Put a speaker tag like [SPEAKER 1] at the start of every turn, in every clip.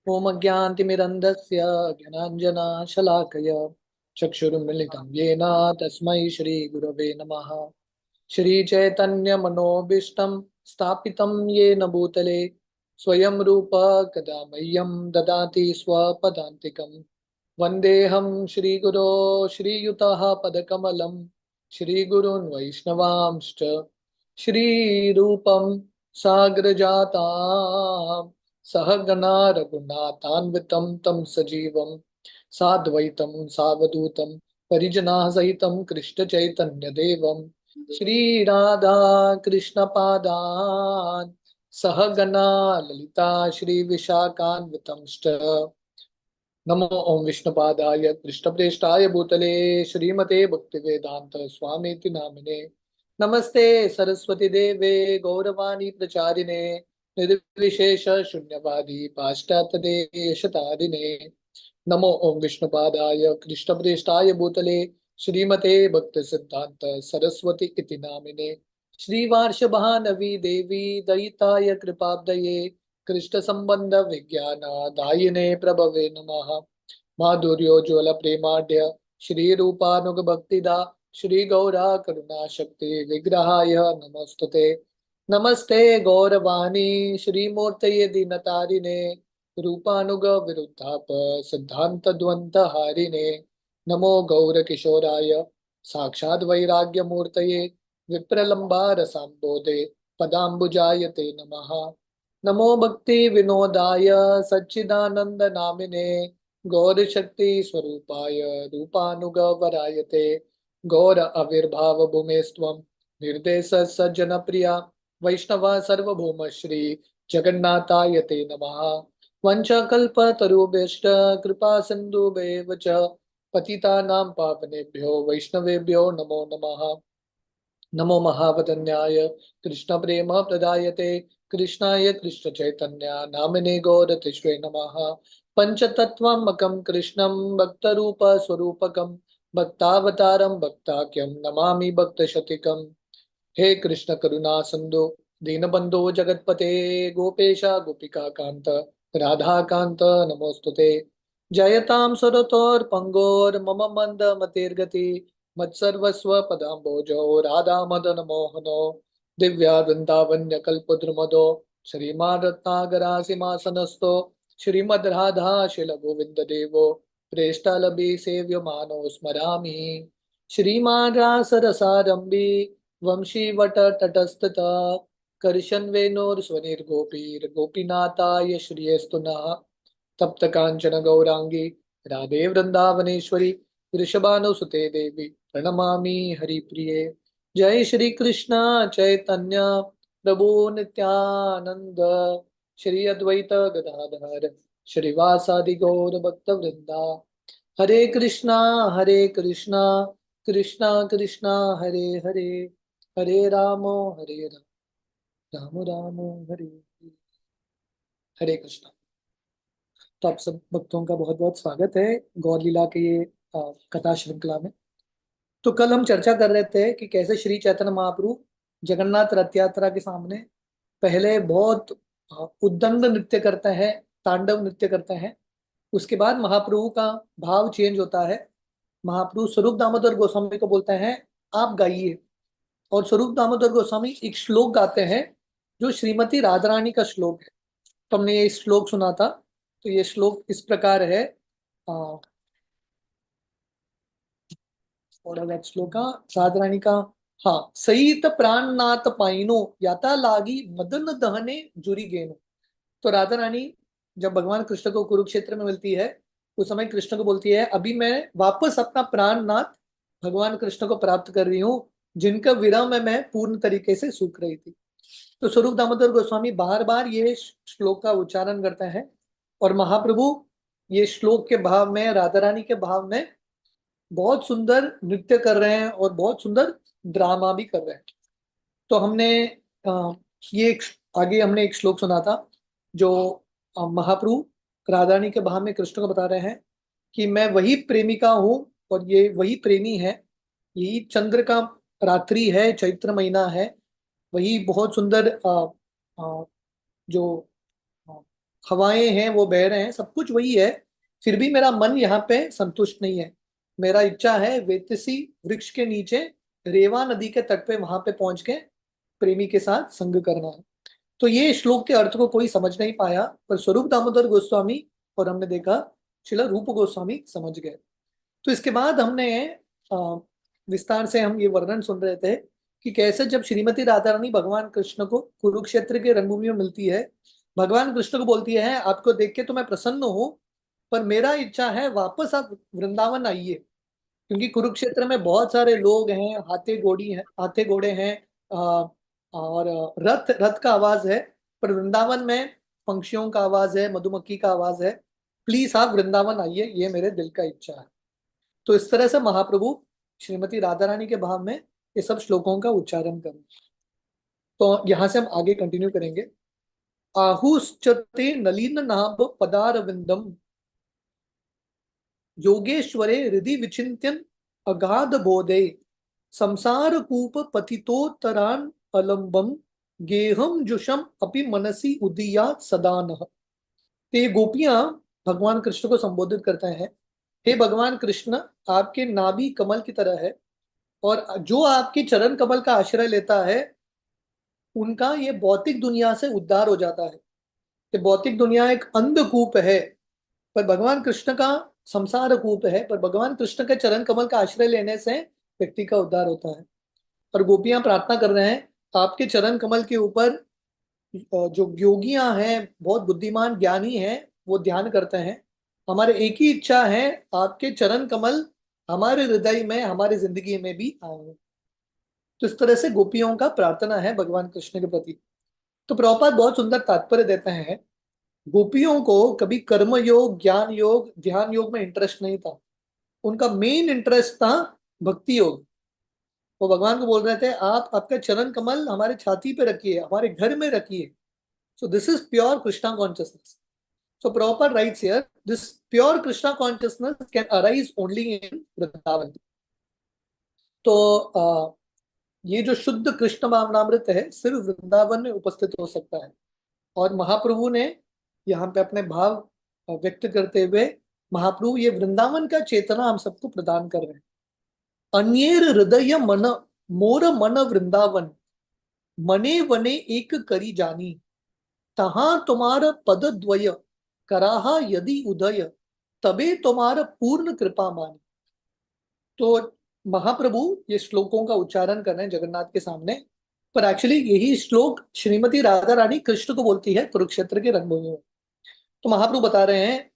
[SPEAKER 1] ओम अज्ञानतिमिरन्धस्य ज्ञानाञ्जनशलाकया चक्षुरुन्मीलितं येन तस्मै श्रीगुरवे नमः। श्रीचैतन्यमनोभीष्टं स्थापितं येन भूतले स्वयं रूप कदा मह्यं ददाति स्वपदान्तिकं। वन्देऽहं श्रीगुरो श्रीयुतः पदकमलं श्रीगुरून् वैष्णवांश्च श्रीरूपं साग्रजातां सहगणा रघुनाथान्वितं तं सजीवं साद्वैतं सावधूतं परिजनाः सहितं कृष्णचैतन्यदेवं श्रीराधा कृष्णपादान् सहगणा ललिता श्रीविशाखान्वितंश्च। नमो ओम विष्णुपादाय कृष्णप्रेष्ठाय भूतले श्रीमते भक्तिवेदांत स्वामीति नामिने। नमस्ते सरस्वती देवे गौरवाणी प्रचारिणे निर्विशेष शून्यवादी पाश्चात्य देशतारिणे। नमो ओम विष्णुपादाय कृष्णप्रेष्ठाय भूतले श्रीमते भक्ति सिद्धांत सरस्वती इति नामिने। श्रीवार्ष महानवी देवी दयिताय कृपाब्दये कृष्ण संबंध विज्ञान दायिने प्रभवे नमः। माधुर्योज्वल प्रेमाढ्य श्री रूपानुग भक्तिदा श्री गौरा करुणा शक्ति विग्रहाय नमस्तुते। नमस्ते गौरवाणी श्रीमूर्तये दीनतारिणे रूपानुग विरुद्धाप सिद्धांत द्वंद हारिणे। नमो गौर किशोराय साक्षात् वैराग्य मूर्तये विप्रलंबा रसाम्बोधे पदाम्बुजाय ते नमः। नमो भक्ति विनोदाय सच्चिदानंद नामिने गौर शक्ति स्वरूपाय रूपानुग वरायते। गौर आविर्भाव भूमेस्त्वं निर्देश सज्जन प्रिया वैष्णव सर्वभौम श्री जगन्नाथाय ते नमः। वंशकल्पतरुभ्यश्च कृपा सिन्धुभ्येव च पतितानां पावनेभ्यो वैष्णवेभ्यो नमो नमः। नमो महावदन्याय कृष्ण प्रेम प्रदायते कृष्णाय कृष्ण चैतन्य नामिने गौरतिष्वे नमः। पंचतत्त्वात्मकं कृष्णं भक्तरूप स्वरूपकं भक्तावतारं भक्ताख्यं नमामि भक्तशतीकम्। हे कृष्ण करुणा सिंधु दीनबंधो जगतपते गोपेशा गोपिका कांत राधा कांत नमोस्तुते। जयतां सुरतोर्पंगोर मम मंद मतिर्गति मत्सर्वस्व पदाम्बोजो राधा मदन मोहनो दिव्या वृंदावन्य कल्पद्रुमदो श्रीमान रत्नागरासिमासनस्तो श्रीमद् राधा शिल गोविंद देवो प्रेष्टालभि सेव्य मानो स्मरामि। श्रीमान रासरसारंभी वंशीवट तटस्थता कर्शन वेणोर स्वनिर्गोपीर गोपीनाथाय श्रियस्तु नः। तप्त कांचन गौरांगी राधे वृंदावनेश्वरी वृषभानुसुते देवी प्रणमामि हरिप्रिये। जय श्री कृष्ण चैतन्य प्रभु नित्यानंद श्री अद्वैत गदाधर श्रीवासादि गौर भक्त वृंदा। हरे कृष्णा कृष्णा कृष्णा हरे हरे हरे हरे राम राम राम हरे हरे। हरे कृष्णा। तो आप सब भक्तों का बहुत बहुत स्वागत है गौर लीला के ये कथा श्रृंखला में। तो कल हम चर्चा कर रहे थे कि कैसे श्री चैतन्य महाप्रभु जगन्नाथ रथ यात्रा के सामने पहले बहुत उद्दंड नृत्य करते हैं, तांडव नृत्य करते हैं। उसके बाद महाप्रभु का भाव चेंज होता है। महाप्रभु स्वरूप दामोदर गोस्वामी को बोलते हैं आप गाइए, और स्वरूप दामोदर गोस्वामी एक श्लोक गाते हैं जो श्रीमती राधा रानी का श्लोक है। तो हमने ये श्लोक सुना था। तो ये श्लोक इस प्रकार है। श्लोक का राधा रानी का, हाँ, सईत प्राणनाथ पाइनो याता लागी मदन दहने जुरी गेनो। तो राधा रानी जब भगवान कृष्ण को कुरुक्षेत्र में मिलती है उस समय कृष्ण को बोलती है अभी मैं वापस अपना प्राणनाथ भगवान कृष्ण को प्राप्त कर रही हूँ जिनका विरह में मैं पूर्ण तरीके से सूख रही थी। तो स्वरूप दामोदर गोस्वामी बार बार ये श्लोक का उच्चारण करते हैं और महाप्रभु ये श्लोक के भाव में, राधा रानी के भाव में बहुत सुंदर नृत्य कर रहे हैं और बहुत सुंदर ड्रामा भी कर रहे हैं। तो हमने ये आगे हमने एक श्लोक सुना था जो महाप्रभु राधा रानी के भाव में कृष्ण को बता रहे हैं कि मैं वही प्रेमिका हूँ और ये वही प्रेमी है। यही चंद्र का रात्रि है, चैत्र महीना है, वही बहुत सुंदर जो हवाएं हैं वो बह रहे हैं, सब कुछ वही है, फिर भी मेरा मन यहाँ पे संतुष्ट नहीं है। मेरा इच्छा है वेतसी वृक्ष के नीचे रेवा नदी के तट पे वहां पे पहुंच के प्रेमी के साथ संग करना है। तो ये श्लोक के अर्थ को कोई समझ नहीं पाया, पर स्वरूप दामोदर गोस्वामी और हमने देखा श्रील रूप गोस्वामी समझ गए। तो इसके बाद हमने अ, विस्तार से हम ये वर्णन सुन रहे थे कि कैसे जब श्रीमती राधा रानी भगवान कृष्ण को कुरुक्षेत्र के रणभूमि में मिलती है, भगवान कृष्ण को बोलती है आपको देख के तो मैं प्रसन्न हूँ, पर मेरा इच्छा है वापस आप वृंदावन आइए, क्योंकि कुरुक्षेत्र में बहुत सारे लोग हैं, हाथे घोड़े हैं, और रथ रथ का आवाज है, पर वृंदावन में पंक्षियों का आवाज है, मधुमक्खी का आवाज है। प्लीज आप वृंदावन आइए, ये मेरे दिल का इच्छा है। तो इस तरह से महाप्रभु श्रीमती राधा रानी के भाव में ये सब श्लोकों का उच्चारण करें। तो यहां से हम आगे कंटिन्यू करेंगे। आहुश्चते नलिन नाभ पदार विंदम योगेश्वरे हृदि विचिन्त्यन अगाध बोधे संसार कूप पतितोत्तरान अलंबम गेहम जुषम अपि मनसी उदीयात सदानः। तो ये गोपियां भगवान कृष्ण को संबोधित करते हैं, हे भगवान कृष्ण, आपके नाभि कमल की तरह है, और जो आपके चरण कमल का आश्रय लेता है उनका ये भौतिक दुनिया से उद्धार हो जाता है। ये भौतिक दुनिया एक अंधकूप है, पर भगवान कृष्ण का संसार कूप है, पर भगवान कृष्ण के चरण कमल का आश्रय लेने से व्यक्ति का उद्धार होता है। और गोपियां प्रार्थना कर रहे हैं आपके चरण कमल के ऊपर, जो योगियां हैं, बहुत बुद्धिमान ज्ञानी हैं, वो ध्यान करते हैं। हमारे एक ही इच्छा है आपके चरण कमल हमारे हृदय में, हमारी जिंदगी में भी आए। तो इस तरह से गोपियों का प्रार्थना है भगवान कृष्ण के प्रति। तो प्रभुपाद बहुत सुंदर तात्पर्य देते हैं, गोपियों को कभी कर्म योग, ज्ञान योग, ध्यान योग में इंटरेस्ट नहीं था, उनका मेन इंटरेस्ट था भक्ति योग। वो भगवान को बोल रहे थे आप आपका चरण कमल हमारे छाती पे रखिए, हमारे घर में रखिए। सो this is pure Krishna consciousness. So Prabhupada writes here, this pure Krishna consciousness can arise only in Vrindavan. तो ये जो शुद्ध कृष्ण भावनामृत है सिर्फ वृंदावन में उपस्थित हो सकता है। और महाप्रभु ने यहाँ पे अपने भाव व्यक्त करते हुए, महाप्रभु ये वृंदावन का चेतना हम सबको प्रदान कर रहे हैं। अन्येर हृदय मन मोर मन वृंदावन, मने वने एक करी जानी, तहां तुम्हार पद द्वय कराहा यदि उदय, तबे तुम्हार पूर्ण कृपा मानी। तो महाप्रभु ये श्लोकों का उच्चारण कर रहे हैं जगन्नाथ के सामने, पर एक्चुअली यही श्लोक श्रीमती राधा रानी कृष्ण को बोलती है कुरुक्षेत्र के रणभूमि में। तो महाप्रभु बता रहे हैं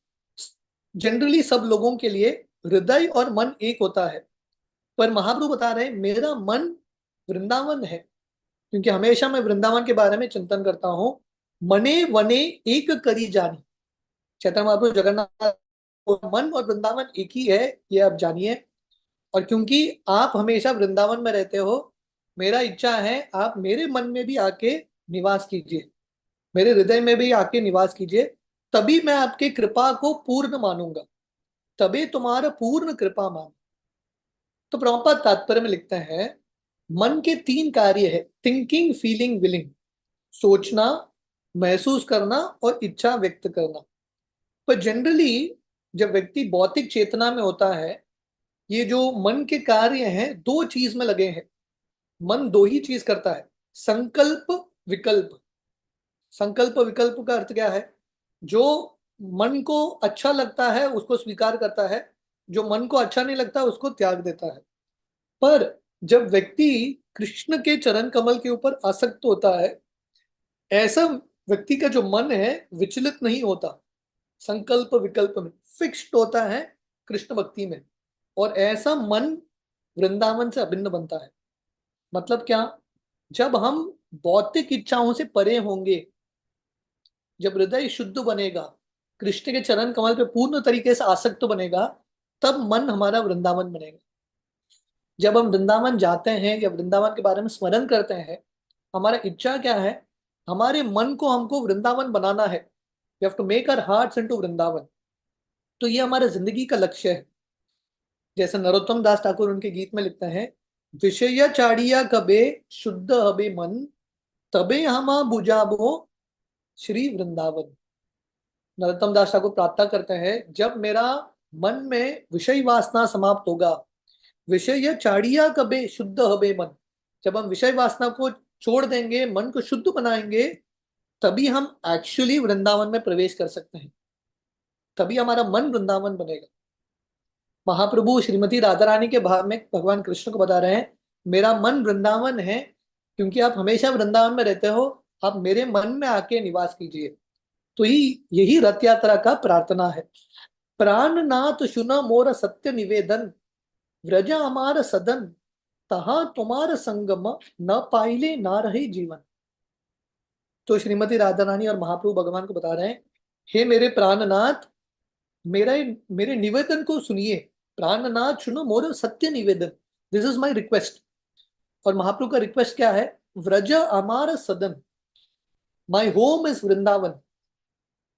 [SPEAKER 1] जनरली सब लोगों के लिए हृदय और मन एक होता है, पर महाप्रभु बता रहे हैं मेरा मन वृंदावन है, क्योंकि हमेशा मैं वृंदावन के बारे में चिंतन करता हूँ। मने वने एक करी जानी, चैतन्य महाप्रभु जगन्नाथ, मन और वृंदावन एक ही है, ये आप जानिए। और क्योंकि आप हमेशा वृंदावन में रहते हो, मेरा इच्छा है आप मेरे मन में भी आके निवास कीजिए, मेरे हृदय में भी आके निवास कीजिए, तभी मैं आपके कृपा को पूर्ण मानूंगा, तभी तुम्हारा पूर्ण कृपा मान। तो प्रभुपाद तात्पर्य में लिखते हैं मन के तीन कार्य है, थिंकिंग, फीलिंग, विलिंग। सोचना, महसूस करना और इच्छा व्यक्त करना। पर जनरली जब व्यक्ति भौतिक चेतना में होता है, ये जो मन के कार्य हैं दो चीज में लगे हैं। मन दो ही चीज करता है, संकल्प, विकल्प। संकल्प विकल्प का अर्थ क्या है? जो मन को अच्छा लगता है उसको स्वीकार करता है, जो मन को अच्छा नहीं लगता उसको त्याग देता है। पर जब व्यक्ति कृष्ण के चरण कमल के ऊपर आसक्त होता है, ऐसा व्यक्ति का जो मन है विचलित नहीं होता, संकल्प विकल्प में फिक्स्ड होता है कृष्ण भक्ति में, और ऐसा मन वृंदावन से अभिन्न बनता है। मतलब क्या? जब हम भौतिक इच्छाओं से परे होंगे, जब हृदय शुद्ध बनेगा, कृष्ण के चरण कमल पे पूर्ण तरीके से आसक्त बनेगा, तब मन हमारा वृंदावन बनेगा। जब हम वृंदावन जाते हैं या वृंदावन के बारे में स्मरण करते हैं, हमारा इच्छा क्या है? हमारे मन को हमको वृंदावन बनाना है। We have to make our hearts into Vrindavan. तो ये हमारे जिंदगी का लक्ष्य है। जैसे नरोत्तम दास ठाकुर उनके गीत में लिखते हैं, विषय चाड़िया कबे शुद्ध हबे मन, तबे हमा बुझाबो श्री वृंदावन। नरोत्तम दास ठाकुर प्रार्थना करते हैं, जब मेरा मन में विषय वासना समाप्त होगा, विषय चाड़िया कबे शुद्ध हबे मन, जब हम विषय वासना को छोड़ देंगे, मन को शुद्ध बनाएंगे, तभी हम एक्चुअली वृंदावन में प्रवेश कर सकते हैं, तभी हमारा मन वृंदावन बनेगा। महाप्रभु श्रीमती राधा रानी के भाव में भगवान कृष्ण को बता रहे हैं, मेरा मन वृंदावन है, क्योंकि आप हमेशा वृंदावन में रहते हो, आप मेरे मन में आके निवास कीजिए। तो यही रथ यात्रा का प्रार्थना है। प्राणनाथ सुन मोर सत्य निवेदन, व्रज अमार सदन, तहा तुम्हार संगम, न पाइले ना रहे जीवन। तो श्रीमती राधा रानी और महाप्रभु भगवान को बता रहे हैं, हे मेरे प्राणनाथ, मेरा मेरे निवेदन को सुनिए। प्राणनाथ सुनो मोर सत्य निवेदन, दिस इज माय रिक्वेस्ट। और महाप्रभु का रिक्वेस्ट क्या है? व्रज अमार सदन, माय होम इज वृंदावन।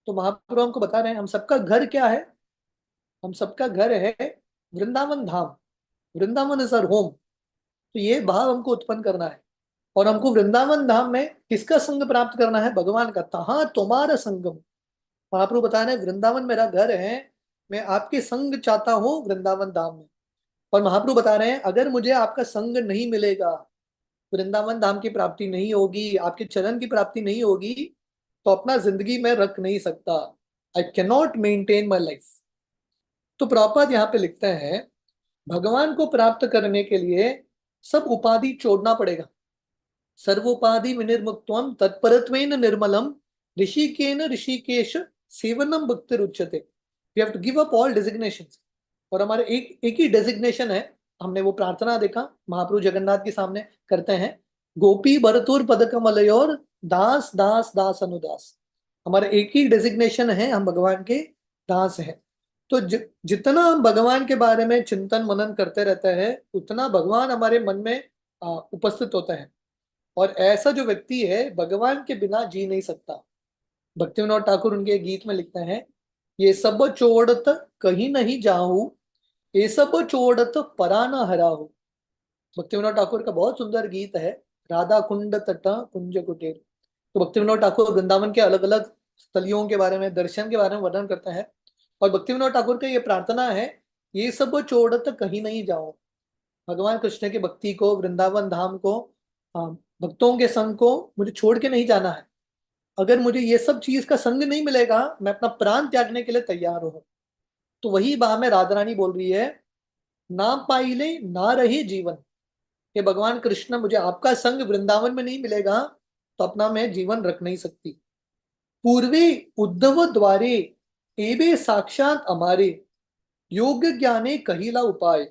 [SPEAKER 1] तो महाप्रभु हमको बता रहे हैं, हम सबका घर क्या है? हम सबका घर है Vrindavan Dham. Vrindavan is our home. तो ये भाव हमको उत्पन्न करना है, और हमको वृंदावन धाम में किसका संग प्राप्त करना है? भगवान का। तहा तुम्हारा संगम। महाप्रभु बता रहे हैं, वृंदावन मेरा घर है, मैं आपके संग चाहता हूँ वृंदावन धाम में। और महाप्रभु बता रहे हैं, अगर मुझे आपका संग नहीं मिलेगा, वृंदावन धाम की प्राप्ति नहीं होगी, आपके चरण की प्राप्ति नहीं होगी, तो अपना जिंदगी में रख नहीं सकता। I can not maintain my life. तो प्रभुपाद यहाँ पे लिखते हैं, भगवान को प्राप्त करने के लिए सब उपाधि छोड़ना पड़ेगा। सर्वोपाधि विनिर्मुक्त्वम तत्परत्वेन निर्मलम, ऋषिकेन ऋषिकेश सेवनम भक्ति रुच्यते। We have to give up all designations. और हमारे एक ही डेजिग्नेशन है। हमने वो प्रार्थना देखा महाप्रभु जगन्नाथ के सामने करते हैं, गोपी भरतुर पदकमलयोर दास दास दास अनुदास। हमारा एक ही डेजिग्नेशन है, हम भगवान के दास हैं। तो जितना हम भगवान के बारे में चिंतन मनन करते रहते हैं, उतना भगवान हमारे मन में उपस्थित होते हैं। और ऐसा जो व्यक्ति है, भगवान के बिना जी नहीं सकता। भक्तिविनोद ठाकुर उनके गीत में लिखते हैं, ये सब छोड़त कहीं नहीं जाऊं, ये सब छोड़त परा न हराहू। भक्तिविनोद ठाकुर का बहुत सुंदर गीत है, राधा कुंड तट कुंज कुटीर। तो भक्तिविनोद ठाकुर वृंदावन के अलग अलग स्थलियों के बारे में, दर्शन के बारे में वर्णन करते हैं। और भक्तिविनोद ठाकुर का ये प्रार्थना है, ये सब छोड़त कहीं नहीं जाओ। भगवान कृष्ण की भक्ति को, वृंदावन धाम को, भक्तों के संग को मुझे छोड़ के नहीं जाना है। अगर मुझे ये सब चीज का संग नहीं मिलेगा, मैं अपना प्राण त्यागने के लिए तैयार हूं। तो वही बात में राधा रानी बोल रही है, ना पाइले ना रहे जीवन। कि भगवान कृष्ण, मुझे आपका संग वृंदावन में नहीं मिलेगा, तो अपना मैं जीवन रख नहीं सकती। पूर्वे उद्धव द्वारे एबे साक्षात हमारे, योग ज्ञाने कहिला उपाय,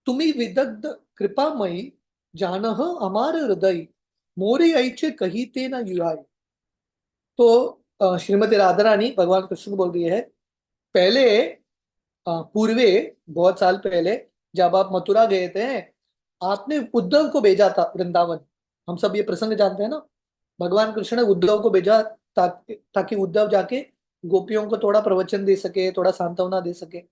[SPEAKER 1] तुम्ही विदग्ध कृपामयी, जानह हमार हृदय, मोरे ऐचे कहीते न युहाय। तो श्रीमती राधा रानी भगवान कृष्ण को बोल रही है, पहले पूर्वे, बहुत साल पहले जब आप मथुरा गए थे, आपने उद्धव को भेजा था वृंदावन। हम सब ये प्रसंग जानते हैं ना। भगवान कृष्ण ने उद्धव को भेजा ताकि उद्धव जाके गोपियों को थोड़ा प्रवचन दे सके, थोड़ा सांत्वना दे सके।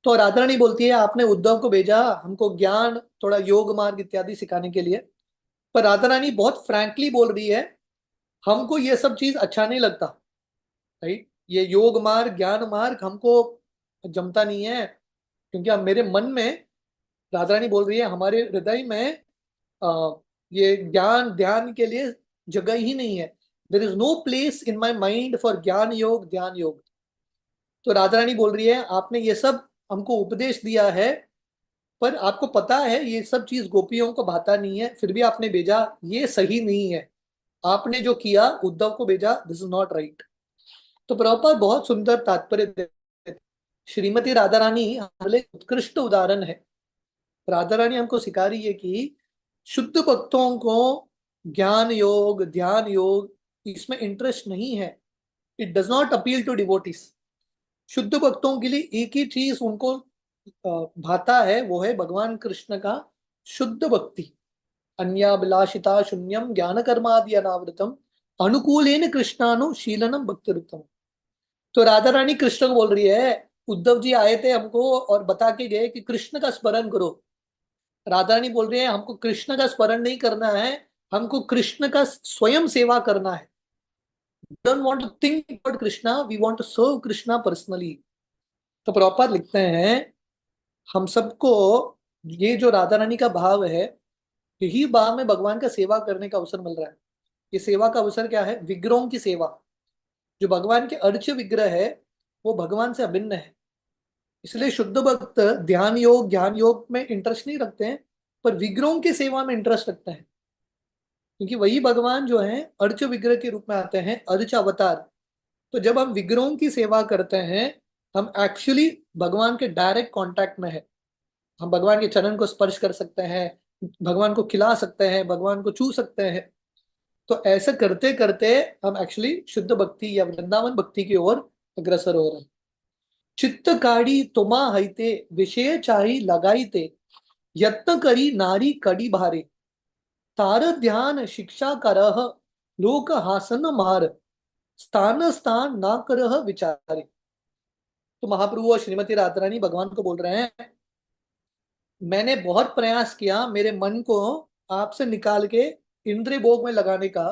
[SPEAKER 1] तो राधा रानी बोलती है, आपने उद्धव को भेजा हमको ज्ञान, थोड़ा योग मार्ग इत्यादि सिखाने के लिए। पर राधा रानी बहुत फ्रैंकली बोल रही है, हमको ये सब चीज अच्छा नहीं लगता। राइट, ये योग मार्ग, ज्ञान मार्ग हमको जमता नहीं है, क्योंकि अब मेरे मन में, राधा रानी बोल रही है, हमारे हृदय में ये ज्ञान ध्यान के लिए जगह ही नहीं है। There is no place in my mind for jnana yoga ध्यान योग। तो राधा रानी बोल रही है, आपने ये सब हमको उपदेश दिया है, पर आपको पता है ये सब चीज गोपियों को भाता नहीं है, फिर भी आपने भेजा, ये सही नहीं है। आपने जो किया, उद्धव को भेजा, दिस इज नॉट राइट। तो प्रभुपाद बहुत सुंदर तात्पर्य देते। श्रीमती राधा रानी हमारे लिए उत्कृष्ट उदाहरण है। राधा रानी हमको सिखा रही है कि शुद्ध भक्तों को ज्ञान योग ध्यान योग इसमें इंटरेस्ट नहीं है। It does not appeal to devotees. शुद्ध भक्तों के लिए एक ही चीज उनको भाता है, वो है भगवान कृष्ण का शुद्ध भक्ति। अन्याभिलाषिता शून्यम ज्ञान कर्मादि अनावृतम, अनुकूलेन कृष्णानुशीलनम भक्तिरुत्तम। तो राधा रानी कृष्ण को बोल रही है, उद्धव जी आए थे हमको और बता के गए कि कृष्ण का स्मरण करो। राधा रानी बोल रही है, हमको कृष्ण का स्मरण नहीं करना है, हमको कृष्ण का स्वयं सेवा करना है। Don't want to think about Krishna, we want to serve Krishna personally. तो प्रॉपर लिखते हैं हम सबको ये जो राधा रानी का भाव है, यही भाव में भगवान का सेवा करने का अवसर मिल रहा है। ये सेवा का अवसर क्या है? विग्रहों की सेवा। जो भगवान के अर्च विग्रह है वो भगवान से अभिन्न है। इसलिए शुद्ध भक्त ध्यान योग ज्ञान योग में इंटरेस्ट नहीं रखते हैं, पर विग्रहों की सेवा में इंटरेस्ट रखते हैं। क्योंकि वही भगवान जो है अर्च विग्रह के रूप में आते हैं, अर्च अवतार। तो जब हम विग्रहों की सेवा करते हैं, हम एक्चुअली भगवान के डायरेक्ट कांटेक्ट में है। हम भगवान के चरण को स्पर्श कर सकते हैं, भगवान को खिला सकते हैं, भगवान को छू सकते हैं। तो ऐसा करते करते हम एक्चुअली शुद्ध भक्ति या वृंदावन भक्ति की ओर अग्रसर हो रहे हैं। चित्त काढ़ी तुमा हईते, विषय चाही लगाईते, यत्न करी नारी कड़ी भारे, तार ध्यान शिक्षा करह, लोक हासन मार, स्थान स्थान ना करह विचारे। तो महाप्रभु और श्रीमती राधा रानी भगवान को बोल रहे हैं, मैंने बहुत प्रयास किया मेरे मन को आपसे निकाल के इंद्रिय भोग में लगाने का,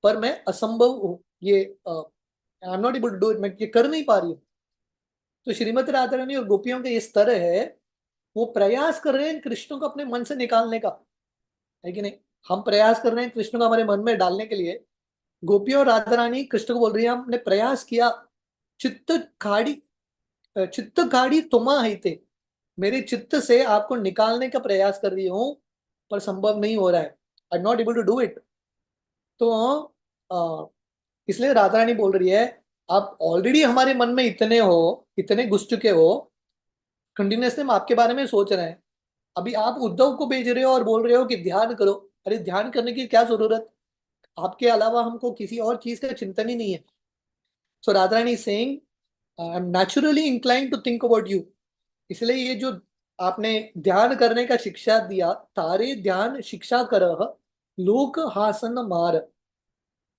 [SPEAKER 1] पर मैं असंभव हूं। ये I am not able to do it, मैं ये कर नहीं पा रही हूँ। तो श्रीमती राधा रानी और गोपियों का ये स्तर है, वो प्रयास कर रहे हैं कृष्ण को अपने मन से निकालने का, है कि नहीं? हम प्रयास कर रहे हैं कृष्ण को हमारे मन में डालने के लिए। गोपियों और राधा रानी कृष्ण को बोल रही है, हमने प्रयास किया, चित्त खाड़ी चित्त खाड़ी तुमा हिते, मेरे चित्त से आपको निकालने का प्रयास कर रही हूं, पर संभव नहीं हो रहा है। I am not able to do it. तो इसलिए राधा रानी बोल रही है, आप ऑलरेडी हमारे मन में इतने हो, इतने घुस चुके हो, कंटिन्यूसली हम आपके बारे में सोच रहे हैं। अभी आप उद्धव को भेज रहे हो और बोल रहे हो कि ध्यान करो। अरे ध्यान करने की क्या जरूरत? आपके अलावा हमको किसी और चीज का चिंतन ही नहीं है। So Radha Rani saying, I am naturally inclined to think about you. इसलिए ये जो आपने ध्यान करने का शिक्षा दिया, तारे ध्यान शिक्षा करह, लोक हासन मार।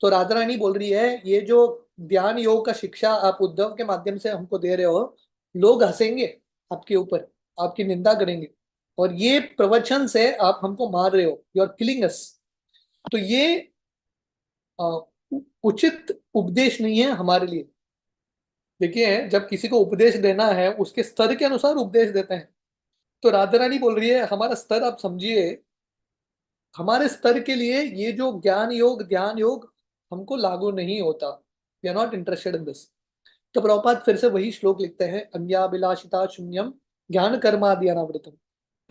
[SPEAKER 1] तो राधा रानी बोल रही है, ये जो ध्यान योग का शिक्षा आप उद्धव के माध्यम से हमको दे रहे हो, लोग हंसेंगे आपके ऊपर, आपकी निंदा करेंगे, और ये प्रवचन से आप हमको मार रहे हो, यू आर किलिंग अस। तो ये अ, उचित उपदेश नहीं है हमारे लिए। देखिए, जब किसी को उपदेश देना है उसके स्तर के अनुसार उपदेश देते हैं। तो राधा रानी बोल रही है, हमारा स्तर आप समझिए, हमारे स्तर के लिए ये जो ज्ञान योग ध्यान योग हमको लागू नहीं होता। We are not interested in this. तो प्रभुपाद फिर से वही श्लोक लिखते हैं, अन्याभिलाषिता शून्यम ज्ञान कर्मादि अनावृतम।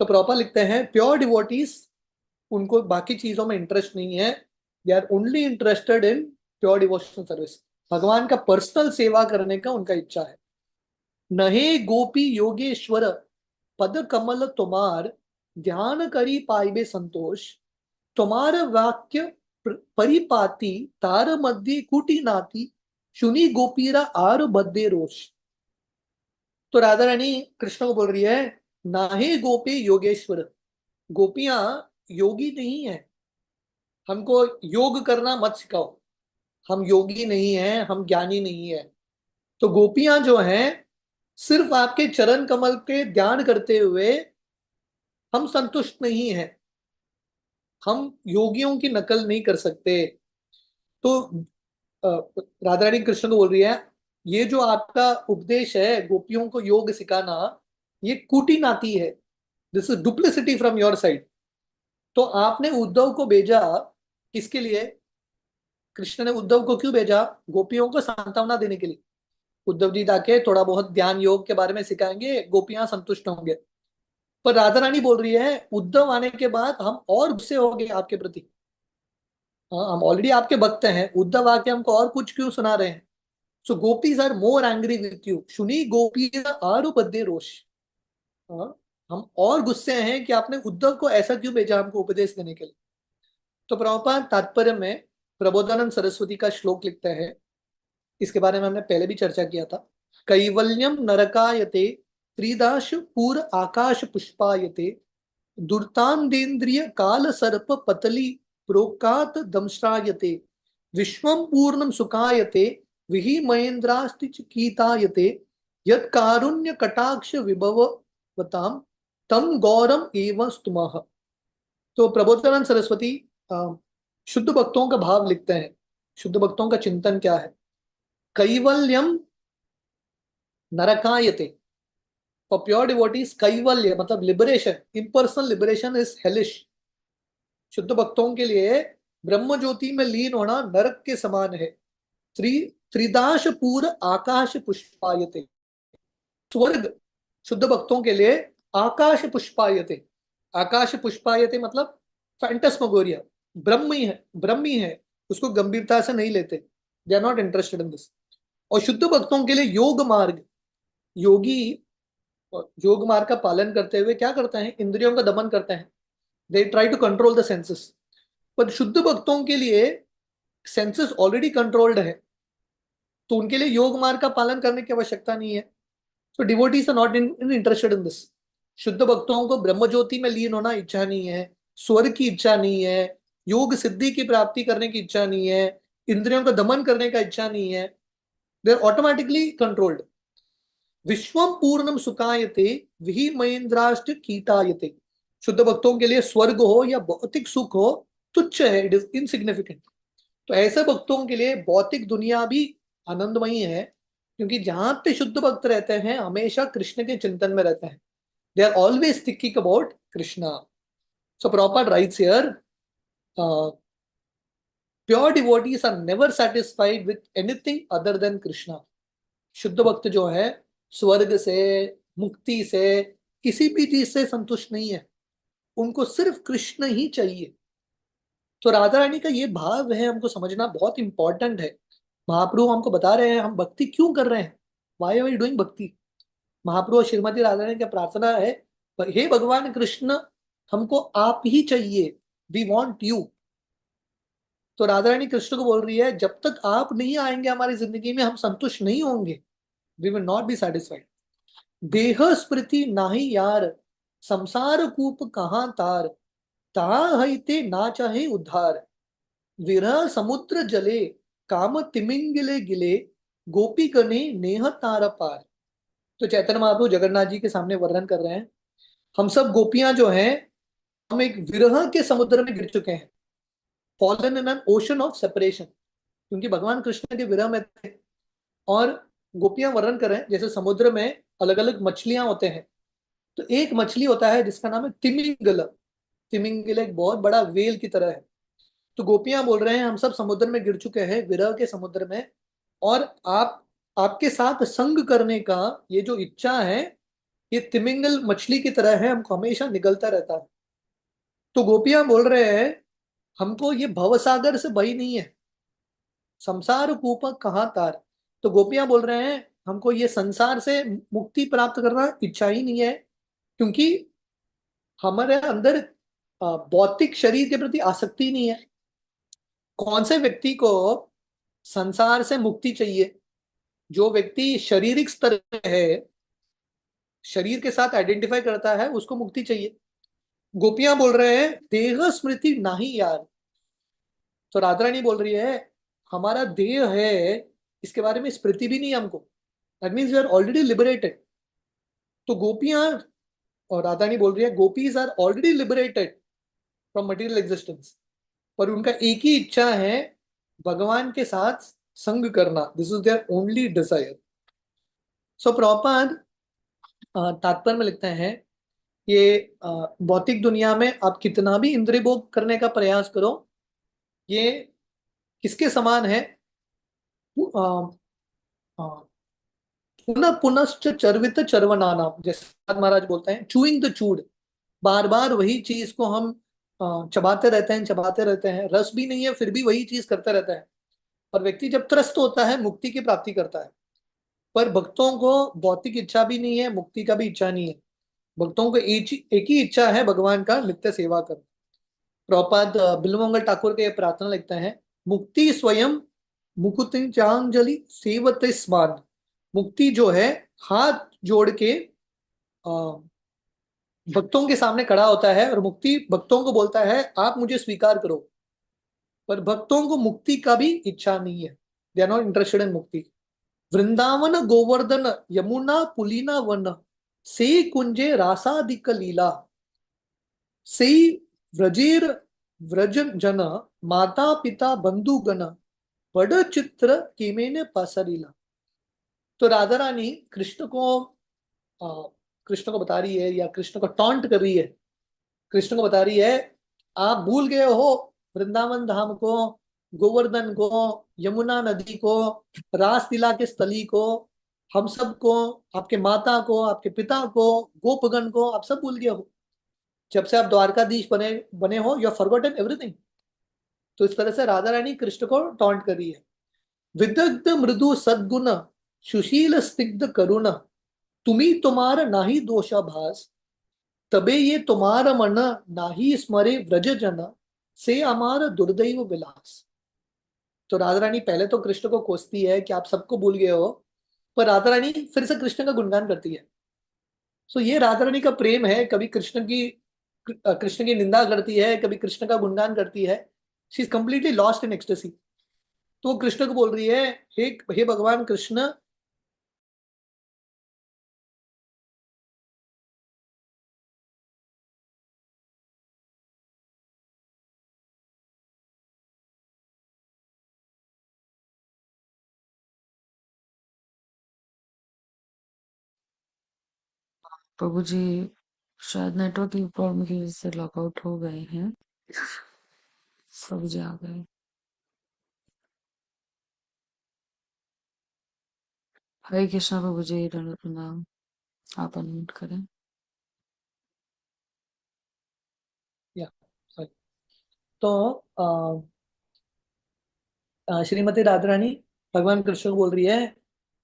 [SPEAKER 1] तो प्रभुपाद लिखते हैं, प्योर डिवोटीज, उनको बाकी चीजों में इंटरेस्ट नहीं है। They are only interested in pure devotional service. भगवान का पर्सनल सेवा करने का उनका इच्छा है। नहे गोपी योगेश्वर पद कमल तुम्हार, ध्यान करी पाइबे संतोष, तुम्हार वाक्य परिपाती, तार मध्य कुटी नाती, सुनी गोपीरा आर बद्दे रोष। तो राधा रानी कृष्ण को बोल रही है, नाहे गोपी योगेश्वर, गोपियां योगी नहीं है, हमको योग करना मत सिखाओ। हम योगी नहीं है, हम ज्ञानी नहीं है। तो गोपियां जो हैं, सिर्फ आपके चरण कमल के ध्यान करते हुए हम संतुष्ट नहीं है। हम योगियों की नकल नहीं कर सकते। तो अ, राधा रानी कृष्ण को बोल रही है, ये जो आपका उपदेश है गोपियों को योग सिखाना, ये कूटी नाती है। This is duplicity from your side. तो आपने उद्धव को भेजा किसके लिए? कृष्ण ने उद्धव को क्यों भेजा? गोपियों को सांत्वना देने के लिए। उद्धव जी जाके थोड़ा बहुत ध्यान योग के बारे में सिखाएंगे, गोपियां संतुष्ट होंगे। पर राधा रानी बोल रही है, उद्धव आने के बाद हम और गुस्से हो गए आपके प्रति। हाँ, हम ऑलरेडी आपके भक्त हैं, उद्धव आके हमको और कुछ क्यों सुना रहे हैं? सो गोपीज are more angry with you, सुनी गोपी आरु बद्दे रोष। हाँ, हम और गुस्से हैं कि आपने उद्धव को ऐसा क्यों भेजा हमको उपदेश देने के लिए। तो प्रभुपाद तात्पर्य में प्रबोधानंद सरस्वती का श्लोक लिखते हैं, इसके बारे में हमने पहले भी चर्चा किया था। कैवल्यम नरकायते, त्रिदाश पूर आकाश पुष्पायते, दुर्तांदेन्द्रिय काल सर्प पतली प्रोकात दंश्रायते, विश्वम पूर्णम सुखायते, विहि महेन्द्रास्ति कीतायते, यत् कारुण्य कटाक्ष विभवताम, तम गौरम एवं स्तुमः। तो प्रबोधानंद सरस्वती शुद्ध भक्तों का भाव लिखते हैं। शुद्ध भक्तों का चिंतन क्या है? कैवल्यम नरकायते। फॉर प्योर डिवोटीज कैवल्य मतलब liberation, impersonal liberation is hellish. शुद्ध भक्तों के लिए ब्रह्म ज्योति में लीन होना नरक के समान है। त्रि त्रिदाश पूर आकाश पुष्पायते। स्वर्ग शुद्ध भक्तों के लिए आकाश पुष्पायते। आकाश पुष्पायते मतलब फैंटस्मगोरिया, ब्रह्म ही है, ब्रह्म ही है, उसको गंभीरता से नहीं लेते। They are not interested in this. और शुद्ध भक्तों के लिए योग मार्ग, योगी योग मार्ग का पालन करते हुए क्या करते हैं? इंद्रियों का दमन करते हैं। They try to control the senses. पर शुद्ध भक्तों के लिए सेंसेस ऑलरेडी कंट्रोल्ड है, तो उनके लिए योग मार्ग का पालन करने की आवश्यकता नहीं है। So devotees are not in interested in this. शुद्ध भक्तों को ब्रह्म ज्योति में लीन होना इच्छा नहीं है, स्वर्ग की इच्छा नहीं है, योग सिद्धि की प्राप्ति करने की इच्छा नहीं है, इंद्रियों का दमन करने का इच्छा नहीं है। They are automatically controlled. विश्वम पूर्णम सुखायते विहि महेंद्राष्ट कीटायते। शुद्ध भक्तों के लिए स्वर्ग हो या भौतिक सुख हो, तुच्छ है, इट इज इनसिग्निफिकेंट। तो ऐसे भक्तों के लिए भौतिक दुनिया भी आनंदमयी है, क्योंकि जहां पे शुद्ध भक्त रहते हैं हमेशा कृष्ण के चिंतन में रहते हैं। They are always thinking about Krishna. So Prabhupada writes here, pure devotees are never satisfied with anything other than Krishna. शुद्ध भक्त जो है स्वर्ग से, मुक्ति से, किसी भी चीज से संतुष्ट नहीं है, उनको सिर्फ कृष्ण ही चाहिए। तो राधा रानी का ये भाव है, हमको समझना बहुत इंपॉर्टेंट है। महाप्रभु हमको बता रहे हैं हम भक्ति क्यों कर रहे हैं, वाई आर वी डूइंग भक्ति। महाप्रभु और श्रीमती राधा रानी की प्रार्थना है, हे भगवान कृष्ण, हमको आप ही चाहिए, वी वॉन्ट यू। तो राधा रानी कृष्ण को बोल रही है, जब तक आप नहीं आएंगे हमारी जिंदगी में हम संतुष्ट नहीं होंगे, we will not be satisfied. देह स्मृति नाही यार, संसार कूप कहाँ तार, ता हईते ना चाहे उद्धार, विरह समुद्र जले, काम तिमिंगिले गिले, गोपी कने नेह तार पार। तो चैतन्य महाप्रभु जगन्नाथ जी के सामने वर्णन कर रहे हैं, हम सब गोपियां जो हैं, हम एक विरह के समुद्र में गिर चुके हैं, fallen in an ocean of separation. क्योंकि भगवान कृष्ण के विरह में थे। और गोपियां वर्णन कर रहे हैं जैसे समुद्र में अलग अलग मछलियां होते हैं, तो एक मछली होता है जिसका नाम है तिमिंगल। तिमिंगल एक बहुत बड़ा वेल की तरह है। तो गोपियां बोल रहे हैं हम सब समुद्र में गिर चुके हैं, विरह के समुद्र में, और आप, आपके साथ संग करने का ये जो इच्छा है, ये तिमिंगल मछली की तरह है, हमको हमेशा निगलता रहता है। तो गोपियां बोल रहे हैं हमको ये भवसागर से भय नहीं है, संसार कूप कहाँ तार। तो गोपियां बोल रहे हैं हमको ये संसार से मुक्ति प्राप्त करना इच्छा ही नहीं है, क्योंकि हमारे अंदर भौतिक शरीर के प्रति आसक्ति नहीं है। कौन से व्यक्ति को संसार से मुक्ति चाहिए? जो व्यक्ति शारीरिक स्तर पे है, शरीर के साथ आइडेंटिफाई करता है, उसको मुक्ति चाहिए। गोपियां बोल रहे हैं देह स्मृति नहीं यार। तो राधा रानी बोल रही है हमारा देह है, इसके बारे में स्मृति भी नहीं है हमको, that means we are already liberated. तो गोपियां और राधा रानी बोल रही है gopis are already liberated from material existence, पर उनका एक ही इच्छा है भगवान के साथ संग करना, this is their only desire. So Prabhupada तात्पर्य में लिखते हैं ये भौतिक दुनिया में आप कितना भी इंद्रिय भोग करने का प्रयास करो, ये किसके समान है? पुनः पुनश्च चर्वित चर्वनाना, जैसे महाराज बोलते हैं चूइंग द चूड। बार बार वही चीज को हम चबाते रहते हैं, चबाते रहते हैं, रस भी नहीं है फिर भी वही चीज करते रहता है। और व्यक्ति जब त्रस्त होता है मुक्ति की प्राप्ति करता है। पर भक्तों को भौतिक इच्छा भी नहीं है, मुक्ति का भी इच्छा नहीं है। भक्तों को एक ही इच्छा है, भगवान का नित्य सेवा करना। प्रभुपाद बिल्वमंगल ठाकुर के प्रार्थना लिखते हैं, मुक्ति स्वयं मुकुति चांजलि सेवते स्मान। मुक्ति जो है हाथ जोड़ के भक्तों के सामने खड़ा होता है, और मुक्ति भक्तों को बोलता है आप मुझे स्वीकार करो। पर भक्तों को मुक्ति का भी इच्छा नहीं है, they are not interested in mukti. Vrindavan Govardhan Yamuna पुलिना वन, से कुंजे रासादिक लीला, से व्रजेर व्रज जन, माता पिता बंधुगण, बड़ चित्र किमेने पसरीला। तो राधा रानी आ, कृष्ण को बता रही है या कृष्ण को टॉन्ट कर रही है, कृष्ण को बता रही है आप भूल गए हो वृंदावन धाम को, गोवर्धन को, यमुना नदी को, रासलीला के स्थली को, हम सब को, आपके माता को, आपके पिता को, गोपगण को, आप सब भूल गए हो। जब से आप द्वारकाधीश बने बने हो, यू हैव फॉरगॉटन एवरीथिंग। तो इस तरह से राधा रानी कृष्ण को टॉन्ट कर रही है। विदग्ध मृदु सद्गुण सुशील स्निग्ध करुण, तुम्ही तुम्हार नाही दोषाभास, तबे ये तुम्हार मन नाही स्मरे व्रज जन, से अमार दुर्दैव विलास। तो राधा रानी पहले तो कृष्ण को कोसती है कि आप सबको भूल गए हो, पर राधा रानी फिर से कृष्ण का गुणगान करती है। सो ये राधा रानी का प्रेम है, कभी कृष्ण की निंदा करती है, कभी कृष्ण का गुणगान करती है। She is completely lost in ecstasy. तो वो कृष्ण को बोल रही है, हे भगवान कृष्ण,
[SPEAKER 2] प्रभु जी शायद नेटवर्क की प्रॉब्लम की वजह से लॉकआउट हो गए हैं। प्रभु जी आ गए। हरे कृष्णा प्रभु जी, दंडवत प्रणाम। आप अनम्यूट करें।
[SPEAKER 1] या sorry। तो श्रीमती राधा रानी भगवान कृष्ण को बोल रही है,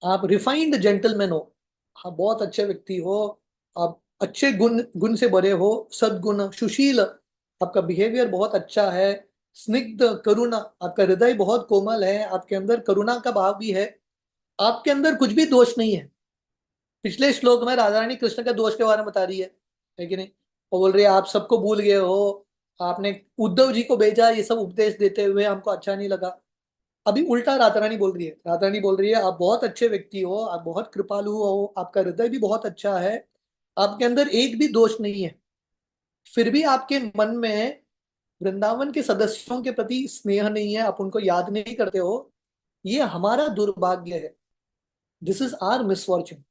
[SPEAKER 1] आप रिफाइंड जेंटलमैन हो, आप बहुत अच्छे व्यक्ति हो, आप अच्छे गुण गुण से भरे हो, सद्गुण सुशील, आपका बिहेवियर बहुत अच्छा है, स्निग्ध करुणा, आपका हृदय बहुत कोमल है, आपके अंदर करुणा का भाव भी है, आपके अंदर कुछ भी दोष नहीं है। पिछले श्लोक में राधा रानी कृष्ण के दोष के बारे में बता रही है कि नहीं। वो बोल रही है आप सबको भूल गए हो, आपने उद्धव जी को भेजा ये सब उपदेश देते हुए, हमको अच्छा नहीं लगा। अभी उल्टा राधा रानी बोल रही है, राधा रानी बोल रही है आप बहुत अच्छे व्यक्ति हो, आप बहुत कृपालु हो, आपका हृदय भी बहुत अच्छा है, आपके अंदर एक भी दोष नहीं है, फिर भी आपके मन में वृंदावन के सदस्यों के प्रति स्नेह नहीं है, आप उनको याद नहीं करते हो। ये हमारा दुर्भाग्य है, this is our misfortune.